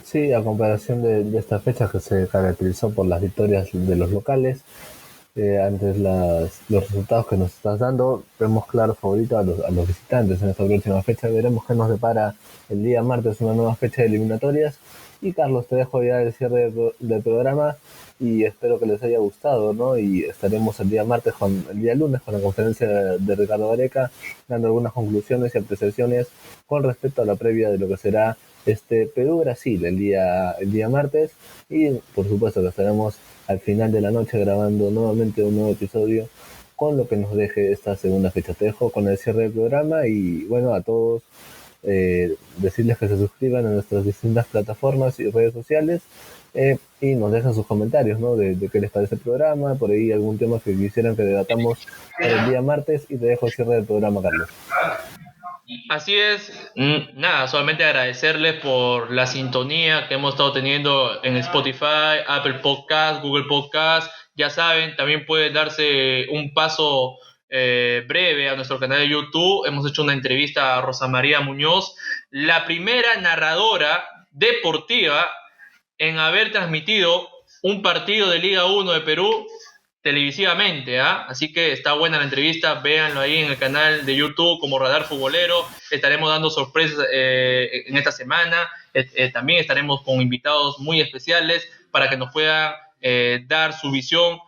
Sí, a comparación de esta fecha que se caracterizó por las victorias de los locales, antes los resultados que nos estás dando, vemos claro favorito a los visitantes en esta próxima fecha. Veremos qué nos depara el día martes, una nueva fecha de eliminatorias. Y Carlos, te dejo ya el cierre del programa y espero que les haya gustado, ¿no? Y estaremos el día lunes con la conferencia de Ricardo Gareca, dando algunas conclusiones y apreciaciones con respecto a la previa de lo que será Perú-Brasil el día martes. Y por supuesto que estaremos al final de la noche grabando nuevamente un nuevo episodio con lo que nos deje esta segunda fecha. Te dejo con el cierre del programa y bueno, a todos decirles que se suscriban a nuestras distintas plataformas y redes sociales y nos dejen sus comentarios, ¿no? De qué les parece el programa, por ahí algún tema que quisieran que debatamos para el día martes, y te dejo el cierre del programa, Carlos. Así es, nada, solamente agradecerles por la sintonía que hemos estado teniendo en Spotify, Apple Podcast, Google Podcast. Ya saben, también pueden darse un paso breve a nuestro canal de YouTube. Hemos hecho una entrevista a Rosa María Muñoz, la primera narradora deportiva en haber transmitido un partido de Liga 1 de Perú televisivamente, así que está buena la entrevista, véanlo ahí en el canal de YouTube como Radar Futbolero. Estaremos dando sorpresas en esta semana, también estaremos con invitados muy especiales para que nos puedan dar su visión